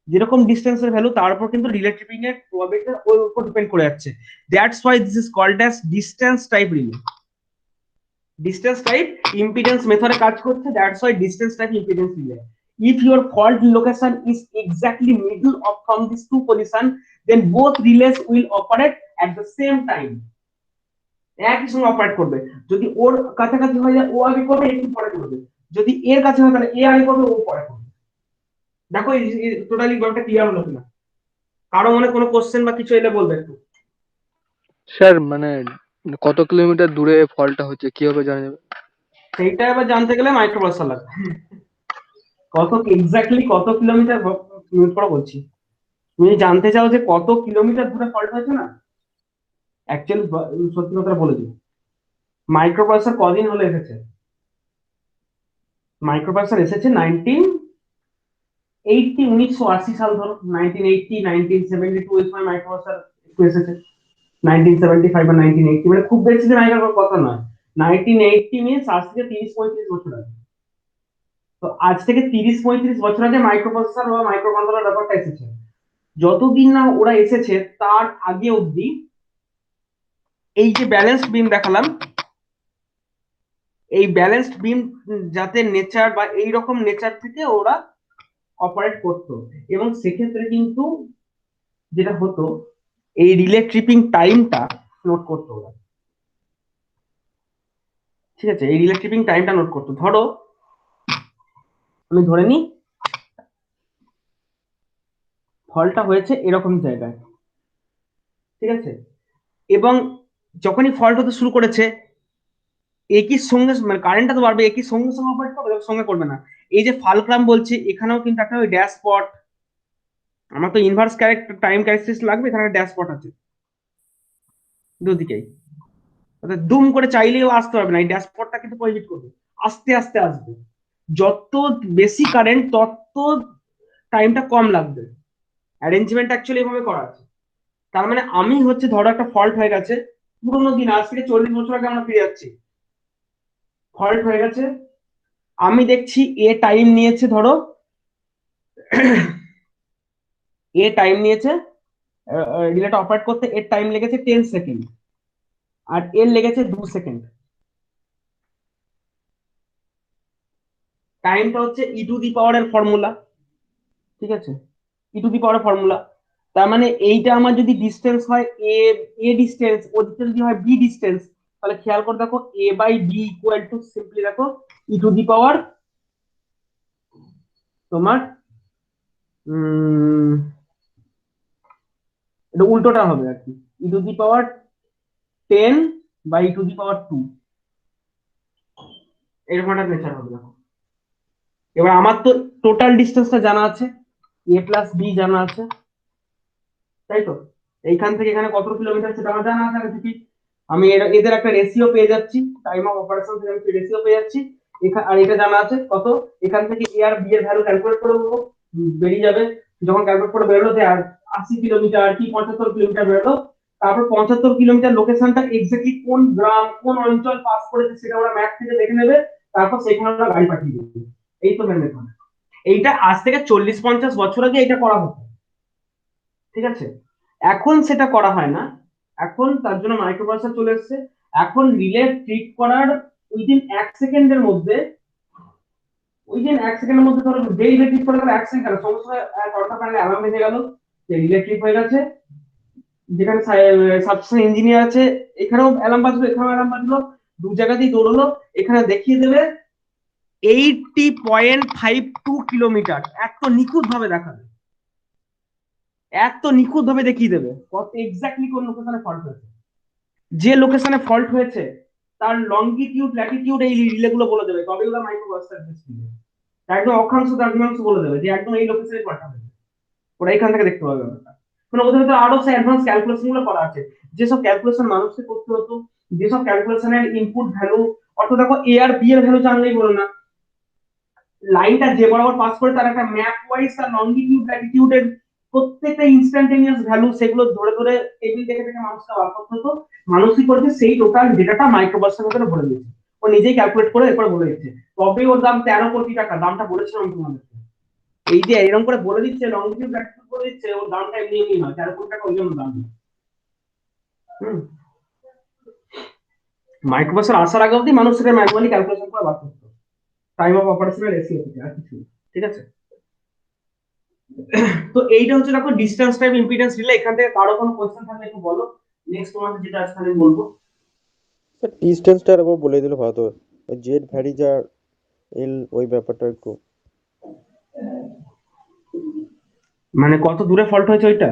যেরকম ডিস্টেন্সের ভ্যালু তার উপর কিন্তু রিলে ট্রিপিং এর প্রবাবিলিটি ওর উপর ডিপেন্ড করে যাচ্ছে। That's why this is called as distance type relay. Distance type impedance মেথডে কাজ করছে, that's why distance type impedance relay. If your fault location is exactly middle of from these two position, then both relays will operate at the same time. একই সঙ্গে operate করবে। যদি ওর কাছাকাছি হয়ে যায় ও আগে করবে, একটু পরে করবে। যদি এর কাছে হয় তাহলে এ আগে করবে, ও পরে করবে। দেখো টোটালি ব্যাপারটা ক্লিয়ার হলো কিনা? কারো মনে কোনো কোশ্চেন বা কিছু এলে বলবে একটু। স্যার মানে কত কিলোমিটার দূরে ফলটা হচ্ছে কিভাবে জানা যাবে? সেইটা এবার জানতে গেলে মাইক্রোপ্রসেসর লাগবে। কত এক্স্যাক্টলি কত কিলোমিটার মিনিট করে বলছি। তুমি জানতে চাও যে কত কিলোমিটার দূরে ফল্ট হয়েছে না, অ্যাকচুয়ালি সত্যি কথা বলে দিই, মাইক্রোপ্রসেসর কদিন হলো এসেছে? মাইক্রোপ্রসেসর এসেছে 1980 সাল ধরো, 1980 1972 এই সময় মাইক্রোপ্রসেসর একটু এসেছে। 1975 বা 1980, মানে খুব বেশি দিন আগের কথা নয়। 1980 মিনস আজ থেকে 30-35 বছর আগে। তো আজ থেকে 30-35 বছর আগে মাইক্রোপ্রসেসর বা মাইক্রোকন্ট্রোলার ব্যাপারটা এসেছে। যতদিন না ওরা এসেছে তার আগে অবধি এই যে ব্যালেন্সড বিম দেখালাম, এই ব্যালেন্সড বিম যাতে নেচার বা এই রকম নেচার থেকে ওরা অপারেট করতো। এবং সেক্ষেত্রে কিন্তু যেটা হতো, এই রিলে ট্রিপিং টাইমটা নোট করতো ওরা। ঠিক আছে, এই রিলে ট্রিপিং টাইমটা নোট করতো। ধরো আমি ধরে নিই ফলটা হয়েছে এরকম জায়গায়, ঠিক আছে, এবং যখনই ফল্ট হতে শুরু করেছে একই সঙ্গে মানে কারেন্টটা তো বাড়বে, একই সঙ্গে সঙ্গে অপারেট করবে, সঙ্গে করবে না। এই যে ফালক্রাম বলছি, এখানেও কিন্তু একটা ওই ড্যাশ স্পট, আমার তো ইনভার্স ক্যারেক্টার টাইম ক্যারেক্টারিস্টিক্স লাগবে, এখানে ড্যাশ স্পট আছে দুদিকেই। অর্থাৎ দুম করে চাইলেও আসতে পারবে না, এই ড্যাশ স্পটটা কিন্তু প্রোহিবিট করবে। আস্তে আস্তে আসবে, যত বেশি কারেন্ট তত টাইমটা কম লাগবে। অ্যারেঞ্জমেন্ট অ্যাকচুয়ালি এভাবে করা আছে। তার মানে আমি হচ্ছে ধরো একটা ফল্ট হয়ে গেছে পুরোনো দিন, আজ থেকে 40 বছর আগে আমরা ফিরে যাচ্ছি, ফল্ট হয়ে গেছে, আমি দেখছি এ টাইম নিয়েছে, ধরো এ টাইম নিয়েছে রিলেটা অপারেট করতে, এর টাইম লেগেছে 10 সেকেন্ড আর এর লেগেছে 2 সেকেন্ড। টাইমটা হচ্ছে ই টু দি পাওয়ারের ফর্মুলা, ঠিক আছে, ই টু দি পাওয়ারের ফর্মুলা। তার মানে এইটা আমার যদি ডিস্টেন্স হয় এ, এ ডিস্টেন্স, ওদিকে যদি হয় বি ডিস্টেন্স, তাহলে খেয়াল করে দেখো A by B equal to simply দেখো ই টু দি পাওয়ার তোমার এটা উল্টোটা হবে আর কি, e to the power 10 by e to the power 2, এরকম একটা নেচার হবে দেখো। এবার আমার তো টোটাল ডিস্টেন্সটা জানা আছে, এ প্লাস বি জানা আছে, তাই তো? এইখান থেকে এখানে কত কিলোমিটার সেটা আমার জানা আছে আগে থেকে। আমি এদের একটা রেশিও পেয়ে যাচ্ছি, টাইম অফ অপারেশন থেকে আমি রেশিও পেয়ে যাচ্ছি। আর এটা জানা আছে কত, এখান থেকে এ আর বি এর ভ্যালু ক্যালকুলেট করে দেবো, বেরিয়ে যাবে। যখন ক্যালকুলেট করে বেরোলো যে 80 কিলোমিটার কি 75 কিলোমিটার বেরোলো, তারপর 75 কিলোমিটার লোকেশনটা এক্স্যাক্টলি কোন গ্রাম কোন অঞ্চল পাস করেছে সেটা ওরা ম্যাপ থেকে দেখে নেবে, তারপর সেখানে ওরা গাড়ি পাঠিয়ে দেবে। এই তো মেন মেথড। এইটা আজ থেকে 40-50 বছর আগে এটা করা হতো, ঠিক আছে। এখন সেটা করা হয় না, এখন তার জন্য মাইক্রোপ্রসেসর চলে এসেছে। এখন রিলে ট্রিট করার উইদিন 1 সেকেন্ডের মধ্যে, উইদিন 1 সেকেন্ডের মধ্যে ধরো যে রিলে ট্রিট করে গেল 1 সেকেন্ড, সঙ্গে সঙ্গে কর্তা প্যানেলে অ্যালার্ম বেজে গেল যে রিলে ট্রিট হয়ে গেছে। যেখানে সাবস্টেশন ইঞ্জিনিয়ার আছে এখানেও অ্যালার্ম বাজলো, এখানেও অ্যালার্ম বাজলো, দু জায়গাতেই দৌড়লো, এখানে দেখিয়ে দেবে 80.52 কিলোমিটার, এত নিখুঁত ভাবে দেখাবে, এত নিখুঁত ভাবে দেখিয়ে দেবে কত এক্স্যাক্টলি কোন লোকেশনে ফল্ট হয়েছে। যে লোকেশনে ফল্ট হয়েছে তার লঙ্গিটিউড ল্যাটিটিউড এই রিলে গুলো বলে দেবে, তবে ওরা মাইক্রোপ্রসেসর একদম অক্ষাংশ দ্রাঘিমাংশ বলে দেবে যে একদম এই লোকেশনে ফল্ট হবে। ওরা এখান থেকে দেখতে পাবে ব্যাপারটা। মানে ওদের ভিতরে আরো অ্যাডভান্স ক্যালকুলেশন গুলো করা আছে, যেসব ক্যালকুলেশন মানুষকে করতে হতো, যেসব ক্যালকুলেশনের ইনপুট ভ্যালু, অর্থাৎ দেখো এ আর বি এর ভ্যালু জানলেই বলো না, লাইনটা যে বরাবর পাস করে তার একটা ম্যাপ ওয়াইজ তার লঙ্গিটিউড ল্যাটিটিউডের প্রত্যেকটা ইনস্ট্যান্টেনিয়াস ভ্যালু সেগুলো ধরে ধরে টেবিল দেখে দেখে মানুষকে বার করতে হতো। মানুষই করেছে সেই টোটাল ডেটাটা মাইক্রোবাসের ভিতরে ভরে দিয়েছে, ও নিজেই ক্যালকুলেট করে এরপরে বলে দিচ্ছে। তবে ওর দাম 13 কোটি টাকা, দামটা বলেছিলাম তোমাদেরকে। এই যে এরকম করে বলে দিচ্ছে লঙ্গিটিউড ল্যাটিটিউড বলে দিচ্ছে, ওর দামটা এমনি এমনি নয়, 13 কোটি টাকা ওই জন্য দাম। মাইক্রোবাসের আসার আগে অব্দি মানুষ সেটা ম্যানুয়ালি ক্যালকুলেশন করে বার করতো, টাইম অফ অপারেশনের রেশিও থেকে, আর কিছু, ঠিক আছে। তো এইটা হচ্ছে দেখো ডিসটেন্স টাইম ইম্পিডেন্স রিলে। এখান থেকে কারো কোনো কোশ্চেন থাকলে একটু বলো, নেক্সট তোমাদের যেটা আছে আমি বলবো। ডিস্টেন্সটা একবার বলে দিলে ভালো হতো। জেড ভ্যারি যা এল ওই ব্যাপারটা একটু। মানে কত দূরে ফল্ট হয়েছে ওইটা?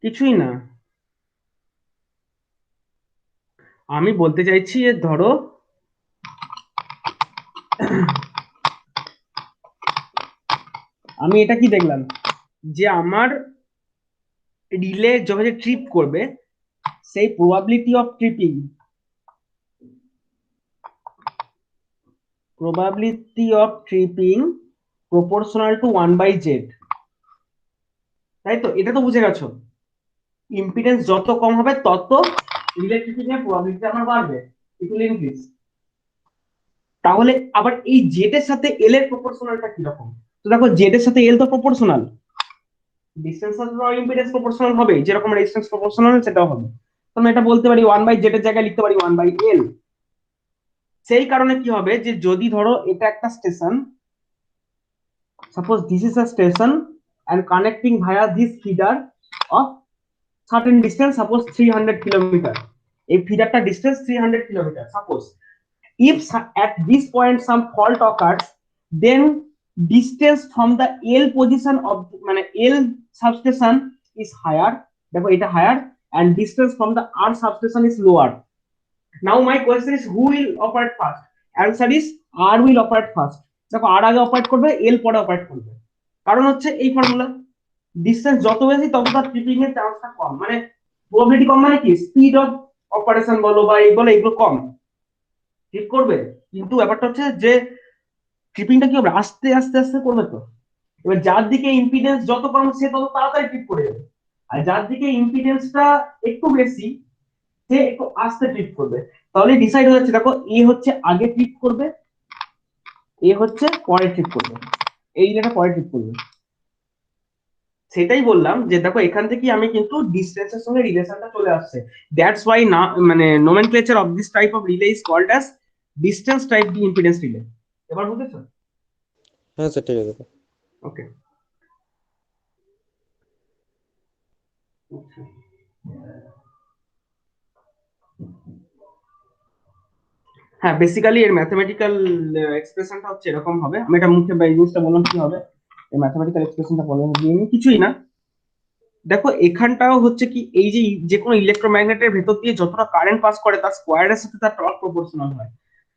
কিছুই না, আমি বলতে চাইছি যে ধরো আমি এটা কি দেখলাম, যে আমার রিলে যখন যে ট্রিপ করবে সেই probability of tripping proportional to 1/z, তাই তো? এটা তো বুঝে গেছো, ইম্পিডেন্স যত কম হবে তত রিলে ট্রিপিং এর প্রবাবিলিটি আমার বাড়বে, ইট উইল ইনক্রিজ। তাহলে আবার এই জেড এর সাথে এল এর প্রপোর্শনালটা কি রকম? তো দেখো জেড এর সাথে এল তো প্রপোর্শনাল, ডিসটেন্স ইম্পিডেন্স প্রপোর্শনাল হবে, যেরকম রেজিস্ট্যান্স প্রপোর্শনাল সেটাও হবে। তো আমি এটা বলতে পারি 1/z এর জায়গায় লিখতে পারি 1/l। সেই কারণে কি হবে, যে যদি ধরো এটা একটা station, suppose this is a station and connecting via this feeder of certain distance, suppose 300 kilometer, এই ফিডারটা distance 300 kilometre suppose. if at this point some fault occurs, then distance from the L position of মানে L substation is higher, দেখো এটা higher, and distance from the R substation is lower. Now my question is who will operate first? Answer is R will operate first. দেখো R আগে operate করবে, L পরে operate করবে। কারণ হচ্ছে এই ফর্মুলা, ডিসটেন্স যত বেশি তত তার ট্রিপিং এর চান্সটা কম, মানে প্রবাবিলিটি কম, মানে কি স্পিড অফ অপারেশন বলো বা এইগুলো এগুলো কম ঠিক করবে। কিন্তু ব্যাপারটা হচ্ছে যে ট্রিপিংটা কি হবে, আস্তে আস্তে আস্তে করবে তো। এবার যার দিকে ইম্পিডেন্স যত কম সে তত তাড়াতাড়ি ট্রিপ করে যাবে, আর যার দিকে ইম্পিডেন্সটা একটু বেশি সে একটু আস্তে ট্রিপ করবে। তাহলে ডিসাইড হয়ে যাচ্ছে, দেখো এ হচ্ছে আগে ট্রিপ করবে, এ হচ্ছে পরে ট্রিপ করবে, এই রিলেটা পরে ট্রিপ করবে। সেটাই বললাম যে দেখো এখান থেকে আমি কিন্তু ডিসটেন্সের সঙ্গে রিলেশনটা চলে আসছে। দ্যাটস ওয়াই না মানে nomenclature of this type of relay is called as distance type the impedance relay. এবার বুঝেছো? হ্যাঁ স্যার, ঠিক আছে। ওকে। হ্যাঁ, বেসিক্যালি এর ম্যাথমেটিক্যাল এক্সপ্রেশনটা হচ্ছে এরকম হবে, আমি এটা মুখে বা এই জিনিসটা বললাম কি হবে, এই ম্যাথমেটিক্যাল এক্সপ্রেশনটা বললাম কিছুই না। দেখো এখানটাও হচ্ছে কি, এই যে যে কোনো ইলেকট্রোম্যাগনেটের ভেতর দিয়ে যতটা কারেন্ট পাস করে তার স্কোয়ারের সাথে তার টর্ক প্রপোর্শনাল হয়।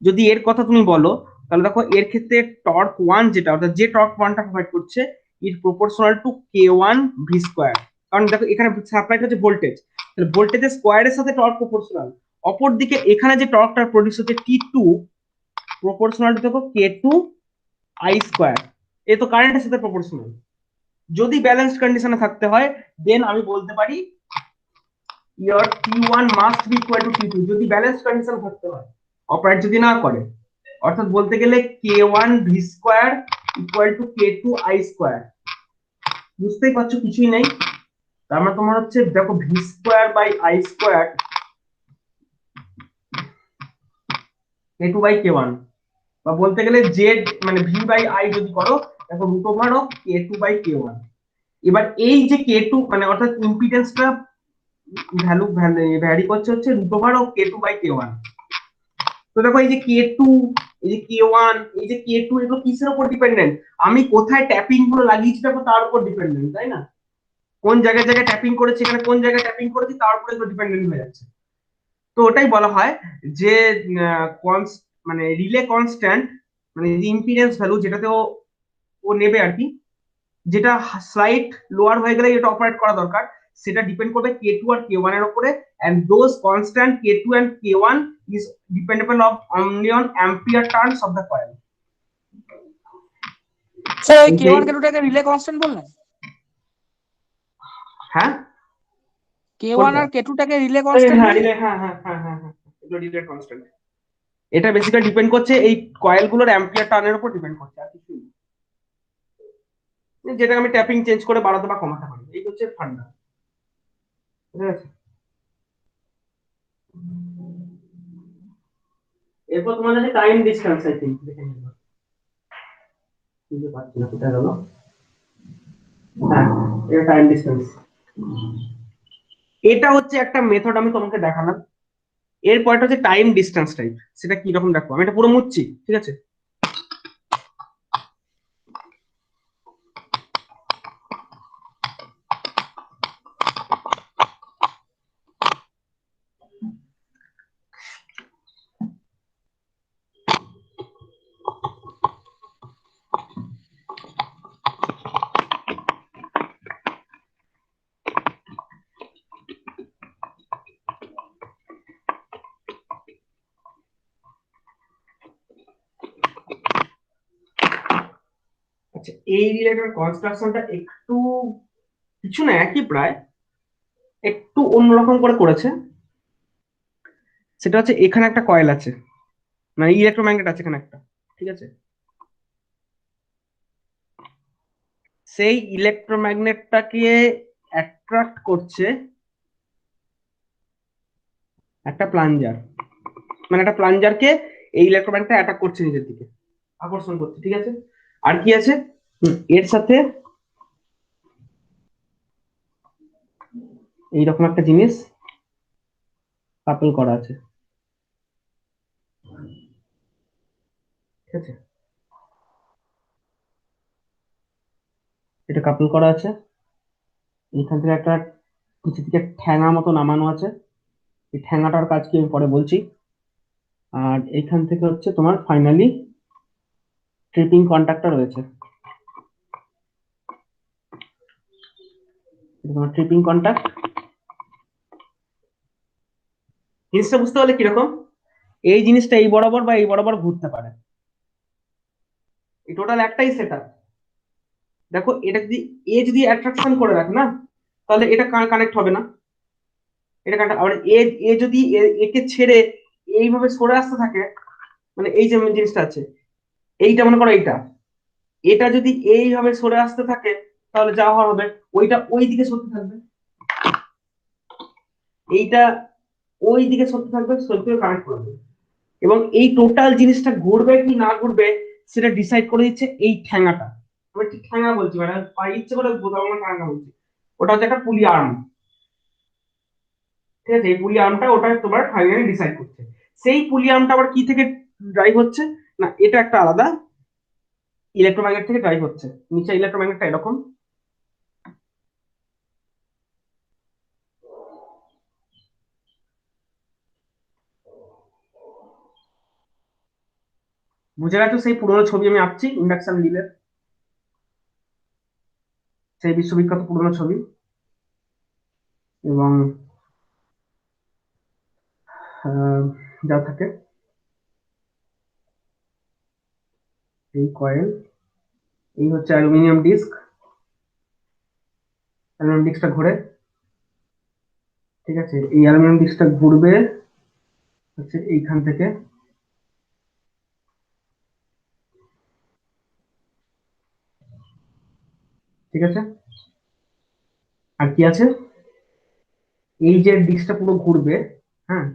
যদি এর কথা তুমি বলো তাহলে দেখো এর ক্ষেত্রে টর্ক ওয়ান যেটা, অর্থাৎ যে টর্ক ওয়ানটা প্রোভাইড করছে it proportional to k1 v square. কারণ দেখো এখানে সাপ্লাইটা হচ্ছে ভোল্টেজ, তাহলে ভোল্টেজের স্কোয়ারের সাথে টর্ক প্রপোর্শনাল। অপরদিকে এখানে যে টর্কটা প্রডিউস হচ্ছে T2 প্রপোর্শনাল টু দেখো k2 i স্কোয়ার, এ তো কারেন্টের সাথে প্রপোর্শনাল। যদি ব্যালেন্সড কন্ডিশনে থাকতে হয় দেন আমি বলতে পারি your T1 must be equal to T2, যদি ব্যালেন্সড কন্ডিশন থাকতে হয়, অপারেট যদি না করে, অর্থাৎ বলতে গেলে k1 v square equal to k2 i square. বুঝতেই পারছো কিছুই নেই, তার মানে তোমার হচ্ছে দেখো v square by i square k2 by k1, বা বলতে গেলে z মানে v বাই i যদি করো দেখো root over of k2 by k1। এবার এই যে k2 মানে অর্থাৎ ইম্পিডেন্সটা ভ্যালু ভ্যারি করছে হচ্ছে root over of k2 by k1। তো দেখো এই যে k2, এই যে k1, এই যে k2 এগুলো কিসের উপর ডিপেন্ডেন্ট? আমি কোথায় ট্যাপিং গুলো লাগিয়েছি দেখো তার উপর ডিপেন্ডেন্ট, তাই না? কোন জায়গায় জায়গায় ট্যাপিং করেছি, এখানে কোন জায়গায় ট্যাপিং করেছি তার উপর এগুলো ডিপেন্ডেন্ট হয়ে যাচ্ছে। তো ওটাই বলা হয় যে মানে রিলে কনস্ট্যান্ট, মানে ইম্পিডেন্স ভ্যালু যেটাতে ও নেবে আর কি, যেটা স্লাইট লোয়ার হয়ে গেলে এটা অপারেট করা দরকার, সেটা ডিপেন্ড করবে k2 আর k1 এর উপরে, and those constant k2 and k1 is dependable of only on ampere turns of the coil. Sir ওই k1 k2 টাকে রিলে কনস্ট্যান্ট বললেন? হ্যাঁ k1 আর k2 টাকে রিলে কনস্ট্যান্ট হ্যাঁ বললেন? হ্যাঁ হ্যাঁ হ্যাঁ হ্যাঁ হ্যাঁ, এগুলো রিলে কনস্ট্যান্ট। এটা বেসিক্যালি ডিপেন্ড করছে এই কয়েল গুলোর অ্যাম্পিয়ার টার্নের উপর ডিপেন্ড করছে, আর কিছু না, যেটা আমি ট্যাপিং চেঞ্জ করে বাড়াতে বা কমাতে পারি, এই হচ্ছে ফান্ডা। ঠিক আছে, এরপর তোমার কাছে টাইম ডিসটেন্স আই থিংক দেখে নিব, বুঝতে পারছি না কোথায় গেল। হ্যাঁ, এটা টাইম ডিসটেন্স। এটা হচ্ছে একটা মেথড আমি তোমাকে দেখালাম, এর পরেরটা হচ্ছে টাইম ডিস্টেন্স টাইপ, সেটা কি রকম দেখো, আমি এটা পুরো মুছছি, ঠিক আছে। আচ্ছা, এই রিলেটেড কনস্ট্রাকশনটা একটু কিছু না, একই প্রায়, একটু অন্যরকম করে করেছে। সেটা হচ্ছে এখানে একটা কয়েল আছে, মানে ইলেকট্রোম্যাগনেট আছে এখানে একটা, ঠিক আছে। সেই ইলেকট্রোম্যাগনেটটাকে অ্যাট্রাক্ট করছে একটা প্লাঞ্জার, মানে একটা প্লাঞ্জারকে এই ইলেকট্রোম্যাগনেটটা অ্যাটাক করছে নিজের দিকে, আকর্ষণ করছে, ঠিক আছে। আর কি আছে, এর সাথে এইরকম একটা জিনিস কাপল করা আছে, ঠিক আছে। এটা কাপল করা আছে, এইখান থেকে একটা কিছু থেকে ঠ্যাঙা মতো নামানো আছে, এই ঠ্যাঙাটার কাজ কি আমি পরে বলছি। আর এইখান থেকে হচ্ছে তোমার ফাইনালি ট্রিপিং কন্ট্যাক্টটা রয়েছে, এটা তোমার ট্রিপিং কন্ট্যাক্ট। জিনিসটা বুঝতে পারলে কিরকম, এই জিনিসটা এই বরাবর বা এই বরাবর ঘুরতে পারে, এই টোটাল একটাই সেট আপ। দেখো এটা যদি এ যদি অ্যাট্রাকশন করে রাখে না, তাহলে এটা কানেক্ট হবে না, এটা কানেক্ট। আবার এ এ যদি একে ছেড়ে এইভাবে সরে আসতে থাকে, মানে এই যে জিনিসটা আছে, এইটা মনে করো এইটা, এটা যদি এইভাবে সরে আসতে থাকে, তাহলে যা হওয়ার হবে ওইটা ওই দিকে সরতে থাকবে, এইটা ওই দিকে সরতে থাকবে, সরতে কানেক্ট করবে। এবং এই টোটাল জিনিসটা ঘুরবে কি না ঘুরবে সেটা ডিসাইড করে দিচ্ছে এই ঠ্যাঙাটা। আমি ঠিক ঠ্যাঙা বলছি, মানে পাই ইচ্ছে করে বোঝাবো না, ঠ্যাঙা বলছি। ওটা হচ্ছে একটা পুলি আর্ম, ঠিক আছে। এই পুলি আর্মটা ওটা তোমার ফাইনালি ডিসাইড করছে। সেই পুলি আর্মটা আবার কি থেকে ড্রাইভ হচ্ছে, না এটা একটা আলাদা ইলেকট্রোম্যাগনেট থেকে ড্রাইভ হচ্ছে। নিচে ইলেকট্রোম্যাগনেটটা এরকম, বুঝে গেছো? সেই পুরোনো ছবি আমি আঁকছি ইন্ডাকশন রিলের, সেই বিশ্ববিখ্যাত পুরোনো ছবি। এবং আহ, যা থাকে এই কয়েল, এই হচ্ছে অ্যালুমিনিয়াম ডিস্ক, অ্যালুমিনিয়াম ডিস্কটা ঘুরে, ঠিক আছে। এই অ্যালুমিনিয়াম ডিস্কটা ঘুরবে হচ্ছে এইখান থেকে, ঠিক আছে। আর কি আছে, এই যে ডিস্কটা পুরো ঘুরবে, হ্যাঁ,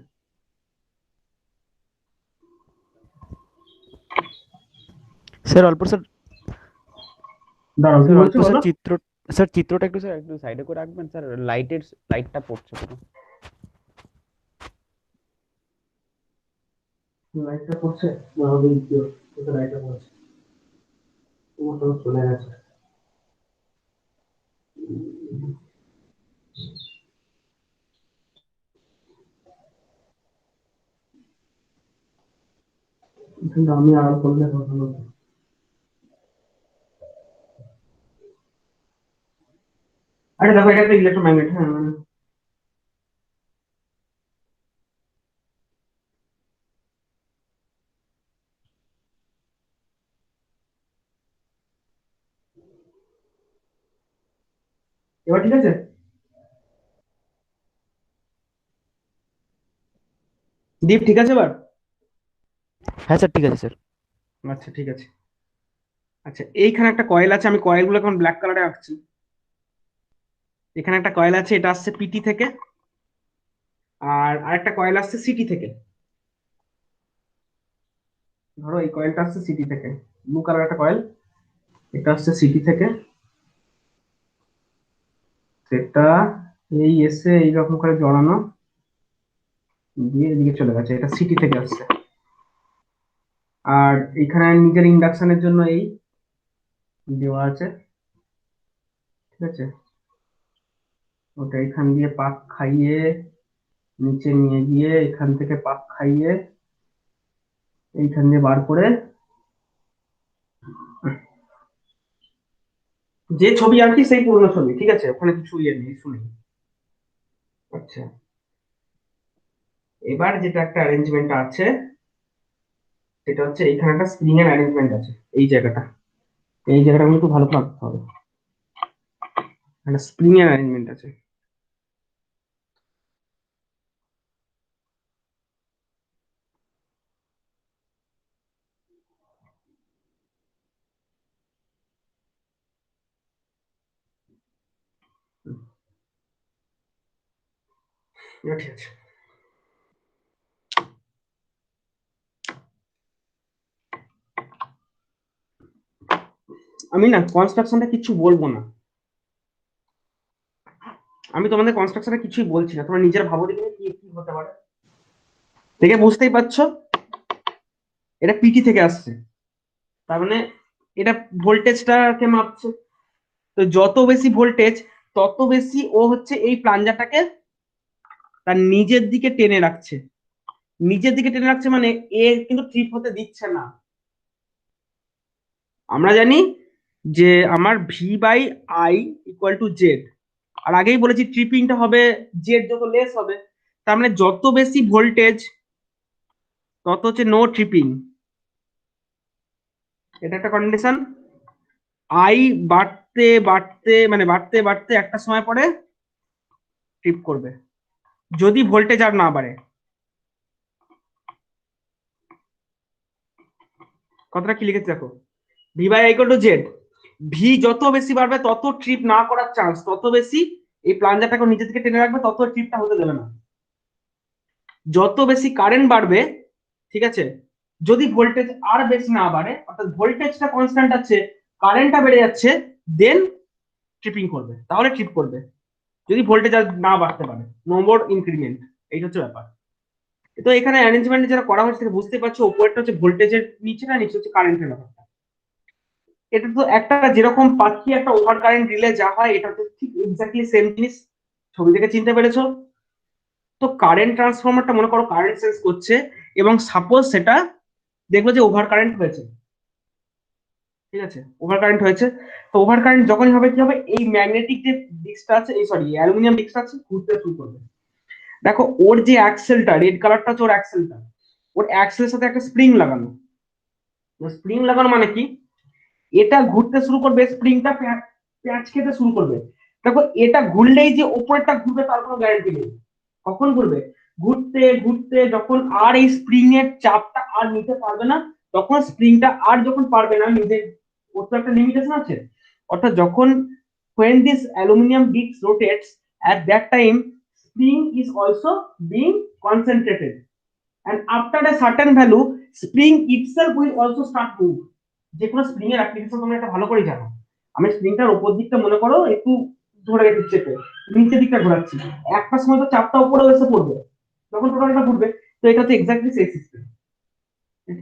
স্যার অল্প স্যার, দাঁড়াও কি স্যার বলছো অল্প স্যার বলো। স্যার চিত্রটা একটু স্যার একটু সাইডে করে রাখবেন স্যার, লাইটটা পড়ছে পুরো। লাইটটা পড়ছে, লাইটটা পড়ছে, তোমার তো চলে গেছে। কিন্তু আমি আরো করলে কথা বলবো। আরে দেখো এটা একটা ইলেকট্রোম্যাগনেট, হ্যাঁ মানে এবার ঠিক আছে। দীপ ঠিক আছে এবার? হ্যাঁ স্যার ঠিক আছে স্যার। আচ্ছা ঠিক আছে। আচ্ছা এইখানে একটা কয়েল আছে, আমি কয়েলগুলো এখন ব্ল্যাক কালারে আঁকছি। এখানে একটা কয়েল আছে, এটা আসছে পিটি থেকে, আর আরেকটা কয়েল আসছে সিটি থেকে। ধরো এই কয়েলটা আসছে সিটি থেকে, ব্লু কালার একটা কয়েল, এটা আসছে সিটি থেকে, সেটা এই এসে এইরকম করে জড়ানো, দিয়ে এদিকে চলে গেছে, এটা সিটি থেকে আসছে। আর এখানে নিজের ইন্ডাকশনের জন্য এই দেওয়া আছে, ঠিক আছে। ওটা এখান দিয়ে পাক খাইয়ে নিচে নিয়ে গিয়ে এখান থেকে পাক খাইয়ে এইখান দিয়ে বার করে যে ছবি আর কি সেই পুরনো ছবি, ঠিক আছে, ওখানে কিছু ইয়ে নেই, শুনি। আচ্ছা, এবার যেটা একটা অ্যারেঞ্জমেন্ট আছে সেটা হচ্ছে এইখানে একটা স্প্রিং এর অ্যারেঞ্জমেন্ট আছে, এই জায়গাটা, এই জায়গাটা কিন্তু ভালো করে রাখতে হবে, একটা স্প্রিং এর অ্যারেঞ্জমেন্ট আছে। এবার ঠিক আছে, আমি না কনস্ট্রাকশনটা কিছু বলবো না, আমি তোমাদের কনস্ট্রাকশনে কিছুই বলছি না, তোমরা নিজের ভাবো দেখে কি কি হতে পারে। দেখে বুঝতেই পারছো এটা পিটি থেকে আসছে, তার মানে এটা ভোল্টেজটাকে মাপছে। তো যত বেশি ভোল্টেজ তত বেশি ও হচ্ছে এই প্লাঞ্জারটাকে তার নিজের দিকে টেনে রাখছে। নিজের দিকে টেনে রাখছে মানে এ কিন্তু ট্রিপ হতে দিচ্ছে না। আমরা জানি যে আমার V by I equal to Z, আর আগেই বলেছি ট্রিপিংটা হবে জেড যত লেস হবে, তার মানে যত বেশি ভোল্টেজ তত হচ্ছে নো ট্রিপিং, এটা একটা কন্ডিশন। আই বাড়তে বাড়তে মানে বাড়তে বাড়তে একটা সময় পরে ট্রিপ করবে যদি ভোল্টেজ আর না বাড়ে। কথাটা কি লিখেছে দেখো, V by equal to Z, ভি যত বেশি বাড়বে তত ট্রিপ না করার চান্স তত বেশি, এই প্লাঞ্জারটাকে নিজে থেকে টেনে রাখবে তত ট্রিপটা হতে দেবে না। যত বেশি কারেন্ট বাড়বে, ঠিক আছে, যদি ভোল্টেজ আর বেশি না বাড়ে, অর্থাৎ ভোল্টেজটা কনস্ট্যান্ট আছে কারেন্টটা বেড়ে যাচ্ছে, দেন ট্রিপিং করবে, তাহলে ট্রিপ করবে। যদি ভোল্টেজ আর না বাড়তে পারে, নো মোর ইনক্রিমেন্ট, এইটা হচ্ছে ব্যাপার। তো এখানে অ্যারেঞ্জমেন্ট যেটা করা হয়েছে সেটা বুঝতে পারছো, উপরেরটা হচ্ছে ভোল্টেজের নিচে না, নিচে হচ্ছে কারেন্টের ব্যাপারটা। এটা তো একটা যেরকম পাচ্ছি একটা ওভার কারেন্ট রিলে যা হয়, এটা তো ঠিক এক্স্যাক্টলি সেম জিনিস, ছবি থেকে চিনতে পেরেছো। তো কারেন্ট ট্রান্সফরমারটা মনে করো কারেন্ট সেন্স করছে, এবং সাপোজ সেটা দেখলো যে ওভার কারেন্ট হয়েছে, ঠিক আছে, ওভার কারেন্ট হয়েছে। তো ওভার কারেন্ট যখনই হবে কি হবে, এই ম্যাগনেটিক যে ডিস্কটা আছে, এই সরি অ্যালুমিনিয়াম ডিস্কটা আছে, ঘুরতে শুরু করবে। দেখো ওর যে অ্যাক্সেলটা রেড কালারটা হচ্ছে ওর অ্যাক্সেলটা, ওর অ্যাক্সেলের সাথে একটা স্প্রিং লাগানো। স্প্রিং লাগানো মানে কি, এটা ঘুরতে শুরু করবে, স্প্রিংটা প্যাঁচ খেতে শুরু করবে। দেখো এটা ঘুরলেই যে ওপরটা ঘুরবে তার কোনো গ্যারান্টি নেই। কখন ঘুরবে, ঘুরতে ঘুরতে যখন আর এই স্প্রিং এর চাপটা আর নিতে পারবে না, তখন স্প্রিংটা আর যখন পারবে না নিজে, ওর তো একটা লিমিটেশন আছে। অর্থাৎ যখন when this aluminum disc rotates, at that time spring is also being concentrated, and after a certain value spring itself will also start move. যে কোনো স্প্রিং এর অ্যাপ্লিকেশন তোমরা এটা ভালো করে জানো। আমি স্প্রিংটার উপর দিকটা মনে করো একটু ধরে রেখে চেপে নিচের দিকটা ঘোরাচ্ছি, একটা সময় তো চাপটা উপরে এসে পড়বে, তখন টোটালটা ঘুরবে। তো এটা হচ্ছে এক্স্যাক্টলি সেই সিস্টেম।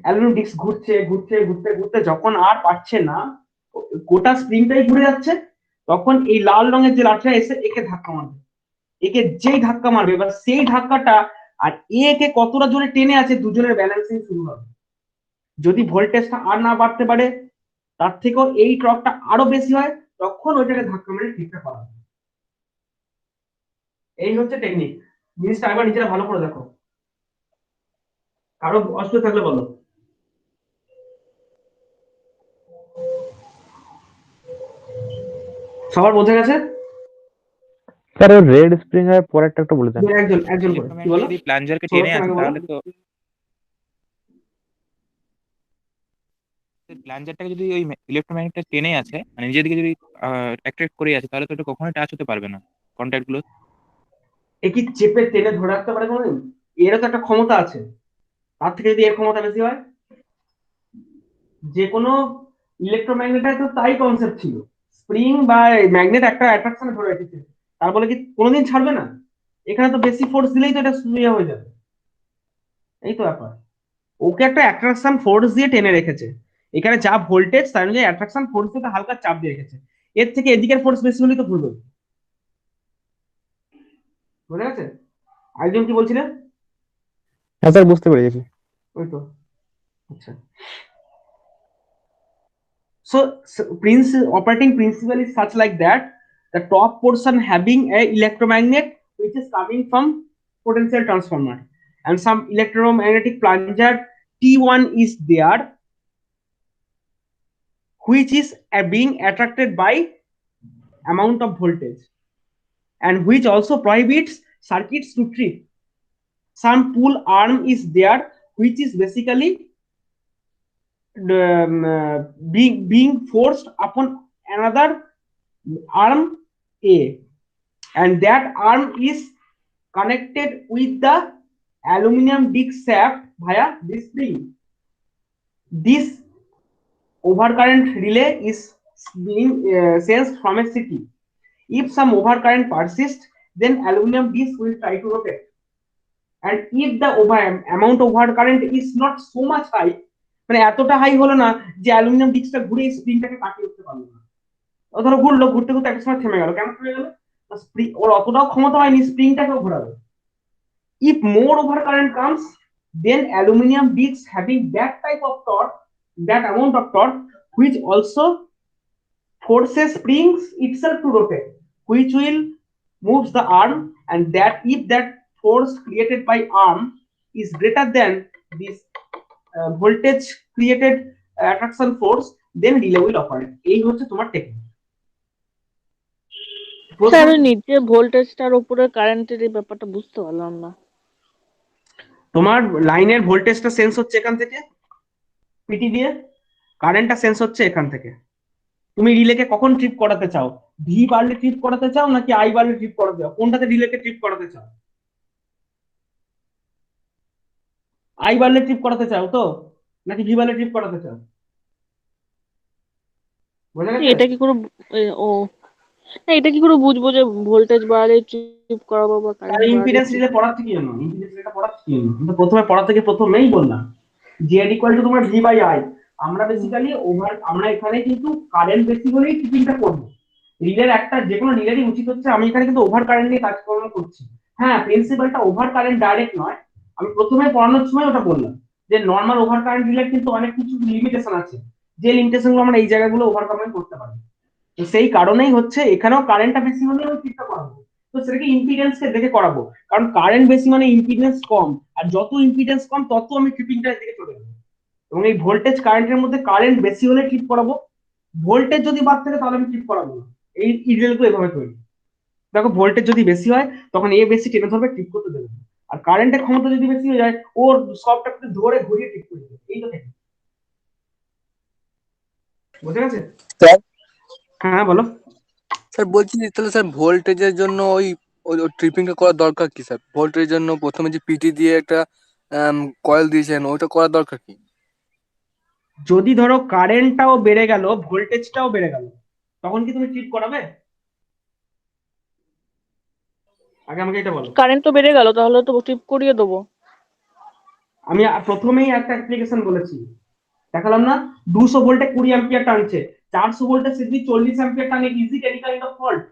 অ্যালুমিনিয়াম ডিস্ক ঘুরছে ঘুরছে ঘুরতে ঘুরতে যখন আর পারছে না, গোটা স্প্রিংটাই ঘুরে যাচ্ছে, তখন এই লাল রঙের যে লাঠিটা এসে একে ধাক্কা মারবে। একে যেই ধাক্কা মারবে, এবার সেই ধাক্কাটা আর একে কতটা জোরে টেনে আছে দুজনের ব্যালেন্সিং শুরু হবে। যদি ভোল্টেজটা আর না বাড়তে পারে, তার থেকেও এই টর্কটা আরো বেশি হয়, তখন ওইটাকে ধাক্কা মেরে ঠিকঠাক করা হবে। এই হচ্ছে টেকনিক। জিনিসটা একবার নিজেরা ভালো করে দেখো, কারো অসুবিধা থাকলে বলো। সবার বোঝা গেছে? স্যার ওর রেড স্প্রিং এর পরেরটা একটু বলে দেন। একজন একজন করে কি বলো, যদি প্লাঞ্জারকে সৌরভ টেনে আসে তোমাকে বলো। তাহলে তো প্লাঞ্জারটাকে যদি ওই ইলেকট্রোম্যাগনেটটা টেনে আছে, মানে নিজের দিকে যদি অ্যাট্রাক্ট করে আছে, তাহলে তো এটা কখনোই টাচ হতে পারবে না কন্ট্যাক্ট গুলো। এ কি চেপে টেনে ধরে রাখতে পারে কোনোদিন? এরও তো একটা ক্ষমতা আছে, তার থেকে যদি এর ক্ষমতা বেশি হয়, যে কোনো ইলেকট্রোম্যাগনেটের তো তাই কনসেপ্ট ছিল, স্প্রিং বা ম্যাগনেট একটা অ্যাট্রাকশনে ধরে রেখেছে, তার বলে কি কোনোদিন ছাড়বে না? এখানে তো বেশি ফোর্স দিলেই তো এটা ইয়ে হয়ে যাবে, এই তো ব্যাপার, ওকে একটা অ্যাট্রাকশন ফোর্স দিয়ে টেনে রেখেছে, এখানে যা ভোল্টেজ তার অনুযায়ী অ্যাট্রাকশন ফোর্স দিয়ে হালকা চাপ দিয়ে রেখেছে, এর থেকে এদিকের ফোর্স বেশি হলেই তো ঘুরবে। বুঝে গেছে? আরেকজন কি বলছিলেন? হ্যাঁ স্যার, বুঝতে পেরে গেছি। ওই তো, আচ্ছা। So operating principle is such like that the top portion having a electromagnet which is coming from potential transformer and some electromagnetic plunger T1 is there which is being attracted by amount of voltage and which also prohibits circuits to trip. Some pull arm is there which is basically being forced upon another arm A, and that arm is connected with the aluminum disc shaft via this spring. This overcurrent relay is being sensed from a city. If some overcurrent persists, then aluminum disc will try to rotate. And if the amount of overcurrent is not so much high, মানে এতটা high হলো না যে aluminium ডিস্কটা ঘুরে স্প্রিংটাকে কাটিয়ে উঠতে পারলো না, ও ধরো ঘুরলো, ঘুরতে ঘুরতে একটা সময় থেমে গেল, কেন থেমে গেল? ওর অতটাও ক্ষমতা হয়নি স্প্রিংটাকেও ঘোরাবে। If more overcurrent comes, then aluminum discs having that type of torque, that amount of torque, which also forces springs itself to rotate, which will moves the arm, and that if that force created by arm is greater than this voltage created attraction force, then relay will operate. এই হচ্ছে তোমার technique. Sir ওই নিচে ভোল্টেজটার উপরে কারেন্টের এই ব্যাপারটা বুঝতে পারলাম না। তোমার লাইনের ভোল্টেজটা সেন্স হচ্ছে এখান থেকে পিটি দিয়ে, কারেন্টটা সেন্স হচ্ছে এখান থেকে। তুমি রিলেকে কখন ট্রিপ করাতে চাও? ভি বাড়লে ট্রিপ করাতে চাও নাকি আই বাড়লে ট্রিপ করাতে চাও? কোনটাতে রিলেকে ট্রিপ করাতে চাও? আই বাড়লে ট্রিপ করাতে চাও তো, নাকি ভি বাড়লে ট্রিপ করাতে চাও? বোঝা গেছে? এটা কি করে ও না, এটা কি করে বুঝবো যে ভোল্টেজ বাড়ালে ট্রিপ করাবো বা তার কারেন্ট বাড়ালে ইম্পিডেন্স রিলে পড়াচ্ছে কি জন্য? ইম্পিডেন্স রিলেটা পড়াচ্ছে কি জন্য? কিন্তু প্রথমে পড়া থেকে প্রথমেই বললাম জেড ইকুয়াল টু তোমার ভি বাই আই। আমরা বেসিক্যালি আমরা এখানে কিন্তু কারেন্ট বেশি হলেই টিপিংটা করবো। রিলের একটা যে কোনো রিলেরই উচিত হচ্ছে, আমি এখানে কিন্তু ওভার কারেন্ট নিয়ে কাজকর্ম করছি। হ্যাঁ, প্রিন্সিপালটা ওভার কারেন্ট ডাইরেক্ট নয়, আমি প্রথমে পড়ানোর সময় ওটা বললাম যে নর্মাল ওভার কারেন্ট রিলের কিন্তু অনেক কিছু লিমিটেশন আছে, যে লিমিটেশন গুলো আমরা এই জায়গাগুলো ওভারকাম করতে পারি। তো সেই কারণেই হচ্ছে এখানেও কারেন্টটা বেশি হলে আমি ট্রিপটা করাবো, তো সেটাকে ইম্পিডেন্স কে দেখে করাবো, কারণ কারেন্ট বেশি মানে ইম্পিডেন্স কম, আর যত ইম্পিডেন্স কম তত আমি ট্রিপিংটার দিকে চলে যাবো। এবং এই ভোল্টেজ কারেন্টের মধ্যে কারেন্ট বেশি হলে ট্রিপ করাবো, ভোল্টেজ যদি বাড়তে থাকে তাহলে আমি ট্রিপ করাবো না। এই রিলেগুলো এভাবে তৈরি। দেখো ভোল্টেজ যদি বেশি হয় তখন এ বেশি টেনে ধরবে, ট্রিপ করতে দেবে না। আর কারেন্টের ক্ষমতা যদি বেশি হয়ে যায় ওর সবটা ধরে ঘুরিয়ে ট্রিপ করে দেবে। এই তো ঠিক, বুঝে গেছে? স্যার হ্যাঁ বলো। স্যার বলছি যে তাহলে স্যার ভোল্টেজের জন্য ওই ট্রিপিংটা করার দরকার কি স্যার? ভোল্টেজের জন্য প্রথমে যে পিটি দিয়ে একটা কয়েল দিয়েছেন ওইটা করার দরকার কি? যদি ধরো কারেন্টটাও বেড়ে গেল ভোল্টেজটাও বেড়ে গেল, তখন কি তুমি ট্রিপ করাবে? আগে আমাকে এটা বলো। কারেন্ট তো বেড়ে গেল, তাহলে তো ট্রিপ করিয়ে দেবো। আমি প্রথমেই একটা অ্যাপ্লিকেশন বলেছি, দেখালাম না? 200 ভোল্টে 20 অ্যাম্পিয়ার টানছে, 400 ভোল্টে সিদ্ধি 40 অ্যাম্পিয়ার টানে, easy any kind of fault.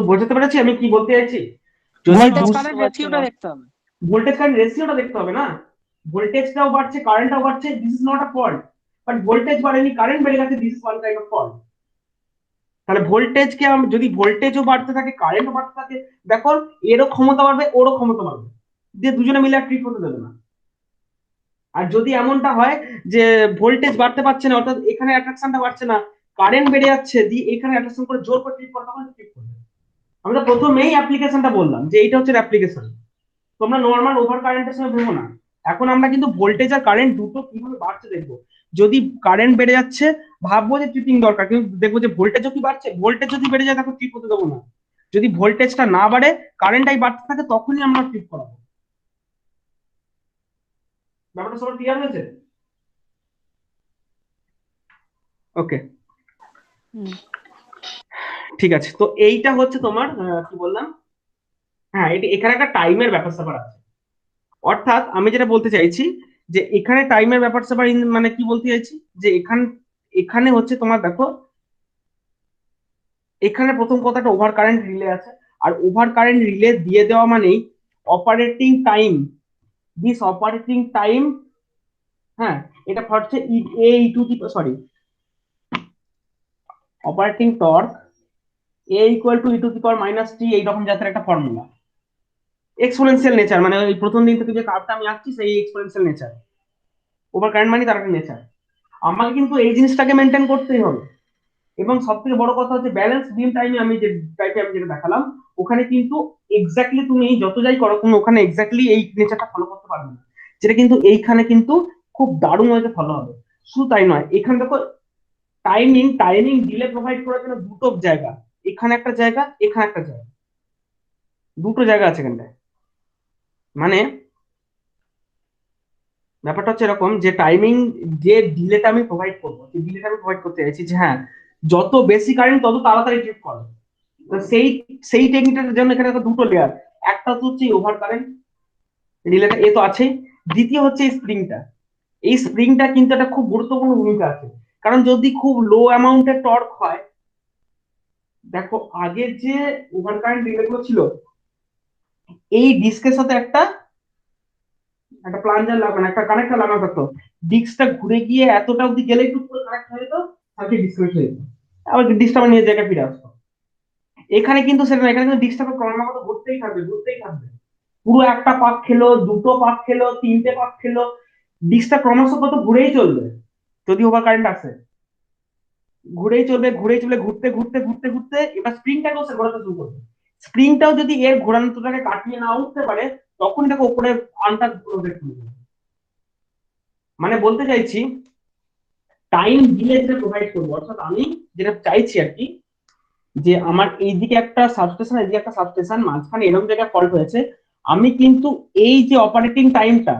বোঝাতে পেরেছি আমি কি বলতে চাইছি? যদি ভোল্টেজ বুঝতে কারেন্ট পারছি রেশিওটা না। দেখতে হবে। ভোল্টেজ কারেন্ট রেশিওটা দেখতে হবে না, ভোল্টেজটাও বাড়ছে কারেন্টটাও বাড়ছে, this is not a fault. But voltage বাড়েনি কারেন্ট বেড়ে গেছে, this is one kind of fault. তাহলে ভোল্টেজকে যদি ভোল্টেজও বাড়তে থাকে কারেন্টও বাড়তে থাকে, দেখো এরও ক্ষমতা বাড়বে ওরও ক্ষমতা বাড়বে, যে দুজনে মিলে ট্রিপ হতে দেবে না। আর যদি এমনটা হয় যে ভোল্টেজ বাড়তে পারছে না, অর্থাৎ এখানে অ্যাট্রাকশনটা বাড়ছে না, কারেন্ট বেড়ে যাচ্ছে, দিয়ে এখানে অ্যাট্রাকশন করে জোর করে ট্রিপ করে, তখন ট্রিপ করবে। আমরা প্রথমেই অ্যাপ্লিকেশনটা বললাম যে এইটা হচ্ছে অ্যাপ্লিকেশন, তোমরা নর্মাল ওভার কারেন্টের সময় ভেবো না। এখন আমরা কিন্তু ভোল্টেজ আর কারেন্ট দুটো কিভাবে বাড়ছে দেখবো। যদি কারেন্ট বেড়ে যাচ্ছে ভাববো যে ট্রিপিং দরকার, কিন্তু দেখবো যে ভোল্টেজও কি বাড়ছে, ভোল্টেজ যদি বেড়ে যায় তখন ট্রিপ হতে দেবো না। যদি ভোল্টেজটা না বাড়ে কারেন্টটাই বাড়তে থাকে তখনই আমরা ট্রিপ করাবো। ব্যাপারটা সবার ক্লিয়ার হয়েছে? ওকে, ঠিক আছে। তো এইটা হচ্ছে তোমার কি বললাম, হ্যাঁ, এখানে একটা টাইমের ব্যাপার স্যাপার আছে। অর্থাৎ আমি যেটা বলতে চাইছি যে এখানে টাইমের ব্যাপার স্যাপার মানে কি বলতে চাইছি যে এখানে হচ্ছে তোমার দেখো, এখানে প্রথম কথাটা ওভার কারেন্ট রিলে আছে। আর ওভার কারেন্ট রিলে দিয়ে দেওয়া মানেই operating time, this operating time, হ্যাঁ, এটা হচ্ছে e to the sorry operating torque a equal to e to the power minus t, এইরকম জাতের একটা ফর্মুলা। এক্সপোনেনশিয়াল নেচার, মানে ওই প্রথম দিন থেকে যে কার্ভটা আমি আঁকছি সেই এক্সপোনেনশিয়াল নেচার। ওভার কারেন্ট মানে তার একটা নেচার। আমাকে কিন্তু এই জিনিসটাকে মেনটেন করতেই হবে। এবং সব থেকে বড় কথা হচ্ছে ব্যালেন্স বিম টাইমে আমি যেটা দেখালাম, ওখানে কিন্তু এক্স্যাক্টলি তুমি যত যাই করো তুমি ওখানে এক্স্যাক্টলি এই নেচারটা ফলো করতে পারবে না, যেটা কিন্তু এইখানে কিন্তু খুব দারুণ ভাবে ফলো হবে। শুধু তাই নয়, এখানে দেখো টাইমিং ডিলে প্রোভাইড করার জন্য দুটো জায়গা, এখানে একটা জায়গা, এখানে একটা জায়গা, দুটো জায়গা আছে এখানটায়। মানে ব্যাপারটা হচ্ছে এরকম যে যে ডিলেটা আমি প্রোভাইড করবো, সেই ডিলেটা আমি প্রোভাইড করতে চাইছি যে হ্যাঁ, যত বেশি কারেন্ট তত তাড়াতাড়ি ট্রিপ করো। তো সেই টেকনিকটার জন্য এখানে দেখো দুটো লেয়ার। একটা তো হচ্ছে ওভার কারেন্ট রিলেটা, এ তো আছেই। দ্বিতীয় হচ্ছে এই স্প্রিংটা কিন্তু একটা খুব গুরুত্বপূর্ণ ভূমিকা আছে। কারণ যদি খুব লো অ্যামাউন্টের টর্ক হয়, দেখো আগের যে ওভার কারেন্ট রিলেগুলো ছিল, এই ডিস্কের সাথে একটা একটা প্লাঞ্জার লাগানো, একটা কানেক্টর লাগানো থাকতো। ডিস্কটা ঘুরে গিয়ে এতটা অব্দি গেলে একটু পুরো কানেক্ট হয়ে যেত, তারপরে ডিসকানেক্ট হয়ে যেত, আবার ডিস্কটা আমার নিজের জায়গায় ফিরে আসতো। এখানে কিন্তু সেটা না, এখানে কিন্তু ডিস্কটা ক্রমাগত ঘুরতেই থাকবে, ঘুরতেই থাকবে। পুরো একটা পাক খেলো, দুটো পাক খেলো, তিনটে পাক খেলো, ডিস্কটা ক্রমশ কত ঘুরেই চলবে। যদি ওভার কারেন্ট আসে ঘুরেই চলবে, ঘুরেই চলবে, ঘুরতে ঘুরতে ঘুরতে ঘুরতে এবার স্প্রিংটাকেও সে ঘোরাতে শুরু করবে। স্প্রিংটাও যদি এর ঘোরানোটাকে কাটিয়ে না উঠতে পারে, তখন এটাকে উপরে আনটা রোটেট করবে। মানে বলতে চাইছি টাইম ডিলে যেটা প্রোভাইড করবো, অর্থাৎ আমি যেটা চাইছি আর কি, যে আমার এইদিকে একটা সাবস্টেশন, এইদিকে একটা সাবস্টেশন, মাঝখানে এরকম জায়গায় ফল্ট হয়েছে, আমি কিন্তু এই যে অপারেটিং টাইমটা,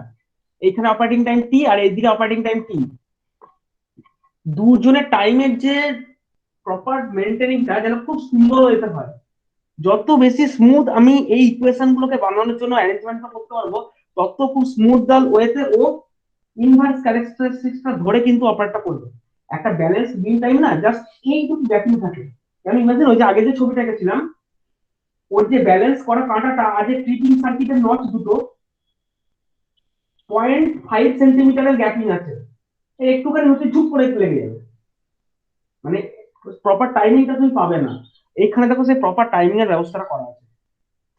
এইখানে অপারেটিং টাইম টি আর এইদিকে অপারেটিং টাইম টি, দুজনের টাইমের যে প্রপার মেনটেনিংটা যেন খুব সুন্দর হতে হয়। যত বেশি স্মুথ আমি এই ইকুয়েশন গুলোকে বানানোর জন্য অ্যারেঞ্জমেন্টটা করতে পারবো, তত খুব স্মুথ ওয়েতে ও ইনভার্স ক্যারেক্টারিস্টিক্সটা ধরে কিন্তু অপারেটটা করবে। একটা ব্যালেন্স বিম টাইম না জাস্ট এইটুকু গ্যাপিং থাকে। আমি ইমাজিন ওই যে আগে যে ছবিটা এঁকেছিলাম, ওর যে ব্যালেন্স করা কাঁটাটা আজ ট্রিপিং সার্কিটের নট দুটো 0.5 সেন্টিমিটারের গ্যাপিং আছে, একটুখানি হচ্ছে ঝুপ করে লেগে যাবে, মানে প্রপার টাইমিংটা তুমি পাবে না। এইখানে দেখো সেই প্রপার টাইমিং এর ব্যবস্থাটা করা আছে।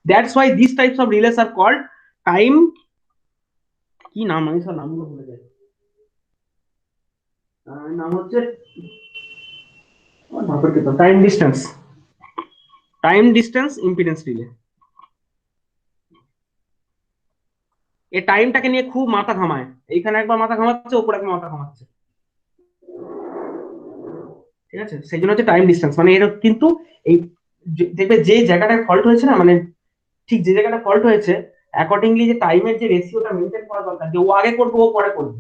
That's why this types of relays are called time, কি নাম আমি সব নামগুলো ভুলে যাই, নাম হচ্ছে টাইম ডিস্টেন্স ইম্পিডেন্স রিলে। এই টাইমটাকে নিয়ে খুব মাথা ঘামায়, এইখানে একবার মাথা ঘামাচ্ছে, ওপরে একবার মাথা ঘামাচ্ছে। ঠিক আছে, সেই জন্য হচ্ছে টাইম ডিস্টেন্স, মানে এর কিন্তু এই দেখবে যে জায়গাটায় ফল্ট হয়েছে না, মানে ঠিক যে জায়গাটা ফল্ট হয়েছে, অ্যাকর্ডিংলি যে টাইমের যে রেশিওটা মেনটেন করা দরকার, যে ও আগে করবে ও পরে করবে,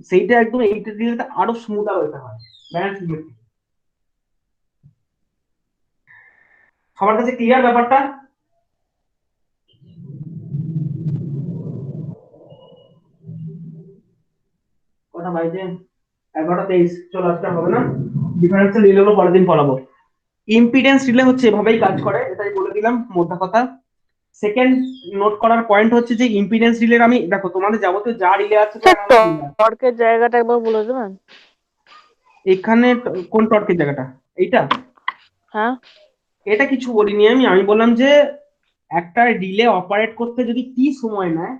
সেইটা একদম এইটা রিলেটা আরো স্মুথার হতে হয় ব্যালেন্স। সবার কাছে ক্লিয়ার ব্যাপারটা? কথা বাইজে 11:23, চলো আজকে আর হবে না, ডিফারেন্সিয়াল রিলে গুলো পরের দিন পড়াবো। ইম্পিডেন্স রিলে হচ্ছে এভাবেই কাজ করে, এটাই বলে দিলাম মোদ্দা কথা। সেকেন্ড নোট করার পয়েন্ট হচ্ছে যে ইম্পিডেন্স রিলের, আমি দেখো তোমাদের যাবতীয় যা রিলে আছে যা রিলে আছে, টর্কের জায়গাটা একবার বলে দেবেন? এখানে কোন টর্কের জায়গাটা? এইটা, হ্যাঁ, এটা কিছু বলিনি আমি। আমি বললাম যে একটা রিলে অপারেট করতে যদি টি সময় নেয়,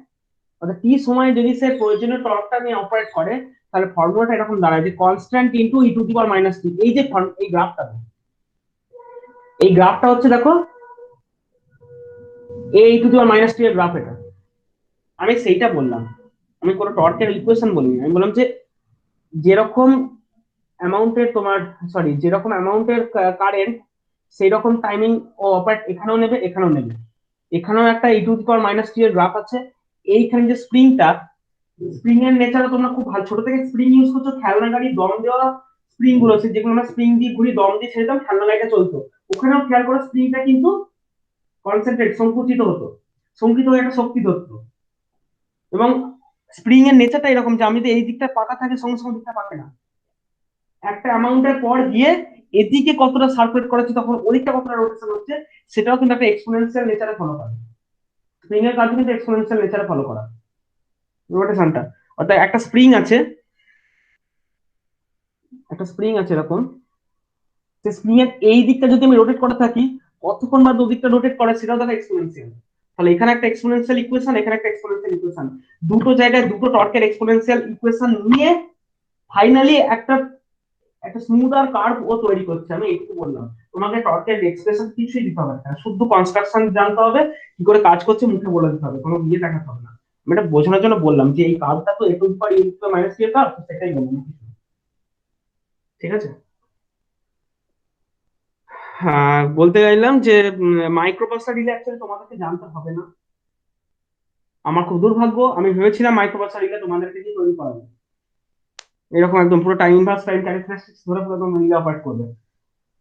অর্থাৎ টি সময় যদি সে প্রয়োজনীয় টর্কটা নিয়ে অপারেট করে, তাহলে ফর্মুলাটা এরকম দাঁড়ায় যে constant into e to the power minus t. এই যে এই গ্রাফটা হচ্ছে দেখো এই টু দি পাওয়ার মাইনাস টি এর গ্রাফ এটা। আমি সেইটা বললাম, আমি কোনো টর্কের ইকুয়েশন বলিনি। আমি বললাম যে যেরকম অ্যামাউন্টের তোমার যেরকম অ্যামাউন্টের কারেন্ট, সেই রকম টাইমিং ও অপারেট এখানেও নেবে, এখানেও নেবে। এখানেও একটা ই টু দি পাওয়ার মাইনাস টি এর গ্রাফ আছে। এইখানে যে স্প্রিং এর নেচারও তোমরা খুব ভালো, ছোট থেকে স্প্রিং ইউজ করছো, খেলনা গাড়ি দম দেওয়া স্প্রিং গুলো আছে, যেগুলো আমরা স্প্রিং দিয়ে ঘুরি, দম দিয়ে ছেড়ে দাম, খেলনা গাড়িটা চলতো। ওখানেও খেয়াল করো স্প্রিংটা কিন্তু কনসেন্ট্রেট সংকুচিত হতো, সংকিত হয়ে একটা শক্তি ধরতো। এবং স্প্রিং এর নেচারটা এরকম যে আমি যদি এই দিকটা পাকা থাকে সঙ্গে সঙ্গে দিকটা পাকে না, একটা অ্যামাউন্টের পর গিয়ে এদিকে কতটা সার্কুলেট করাচ্ছে তখন ওদিকটা কতটা রোটেশন হচ্ছে, সেটাও কিন্তু একটা এক্সপোনেনশিয়াল নেচারে ফলো করে। স্প্রিং এর কাজ কিন্তু এক্সপোনেনশিয়াল নেচারে ফলো করা রোটেশনটা। অর্থাৎ একটা স্প্রিং আছে, এরকম, যে স্প্রিং এর এই দিকটা যদি আমি রোটেট করে থাকি, কতক্ষণ বাদ ওদিকটা রোটেট করে সেটাও দেখা এক্সপোনেনশিয়াল। তাহলে এখানে একটা এক্সপোনেনশিয়াল ইকুয়েশন, এখানে একটা এক্সপোনেনশিয়াল ইকুয়েশন, দুটো জায়গায় দুটো টর্কের এক্সপোনেনশিয়াল ইকুয়েশন নিয়ে ফাইনালি একটা একটা স্মুদার কার্ভ ও তৈরি করছে। আমি এইটুকু বললাম, তোমাকে টর্কের এক্সপ্রেশন কিছুই দিতে হবে না, শুধু কনস্ট্রাকশন জানতে হবে, কি করে কাজ করছে মুখে বলে দিতে হবে, কোনো ইয়ে দেখাতে হবে না। আমি এটা বোঝানোর জন্য বললাম যে এই কার্ভটা তো এটু পার ইউ টু মাইনাস এর কার্ভ, সেটাই বললাম, ঠিক আছে। হ্যাঁ, বলতে চাইলাম যে মাইক্রোপ্রসেসর রিলে অ্যাকচুয়ালি তোমাদেরকে জানতে হবে না। আমার খুব দুর্ভাগ্য, আমি ভেবেছিলাম মাইক্রোপ্রসেসর রিলে তোমাদেরকে দিয়ে তৈরি করাবো, এরকম একদম পুরো টাইম ইনভার্স টাইম ক্যারেক্টারিস্টিক্স ধরে পুরো একদম রিলে অপারেট করবে।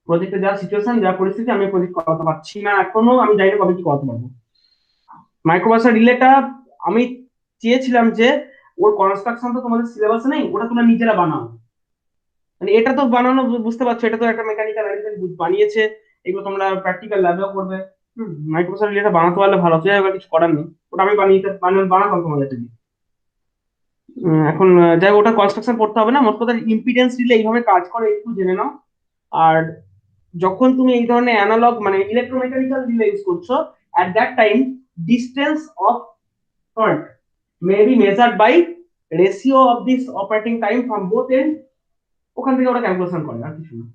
প্রজেক্টে যা সিচুয়েশন, যা পরিস্থিতি, আমি প্রজেক্ট করাতে পারছি না এখনো, আমি জানি না কবে কি করাতে পারবো। মাইক্রোপ্রসেসর রিলেটা আমি চেয়েছিলাম যে ওর কনস্ট্রাকশন তো তোমাদের সিলেবাসে নেই, ওটা তোমরা নিজেরা বানাও। মানে এটা তো বানানো বুঝতে পারছো, এটা তো একটা মেকানিক্যাল বানিয়েছে, এগুলো তোমরা প্র্যাকটিক্যাল ল্যাবেও করবে। মাইক্রোপ্রসেসর রিলেটা বানাতে পারলে ভালো, তুই এবার কিছু করার নেই, ওটা আমি বানাতাম তোমাদেরকে দিয়ে। এখন যাই হোক, ওটা কনস্ট্রাকশন করতে হবে না, মোট কথা ইম্পিডেন্স রিলে এইভাবে কাজ করে একটু জেনে নাও। আর যখন তুমি এই ধরনের অ্যানালগ মানে ইলেকট্রোমেকানিক্যাল রিলে ইউজ করছো, at that time distance of fault may be measured by ratio of this operating time from both end, ওখান থেকে ওরা ক্যালকুলেশন করে, আর কিছু না।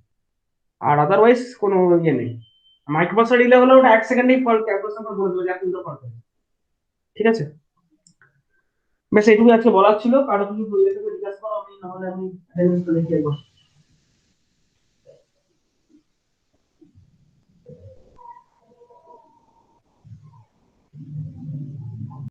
আর আদারওয়াইজ কোনো ইয়ে নেই। মাইক্রোপ্রসেসর রিলে হলে ওটা 1 সেকেন্ডেই ফল্ট ক্যালকুলেশন করে বলে দেবে যে এখন তো ফল্ট, ঠিক আছে। বেশ এইটুকু আজকে বলার ছিল, কারো কিছু জিজ্ঞাসা করে জিজ্ঞাসা করো, আমি নাহলে আমি অ্যাটেন্ডেন্স লিখে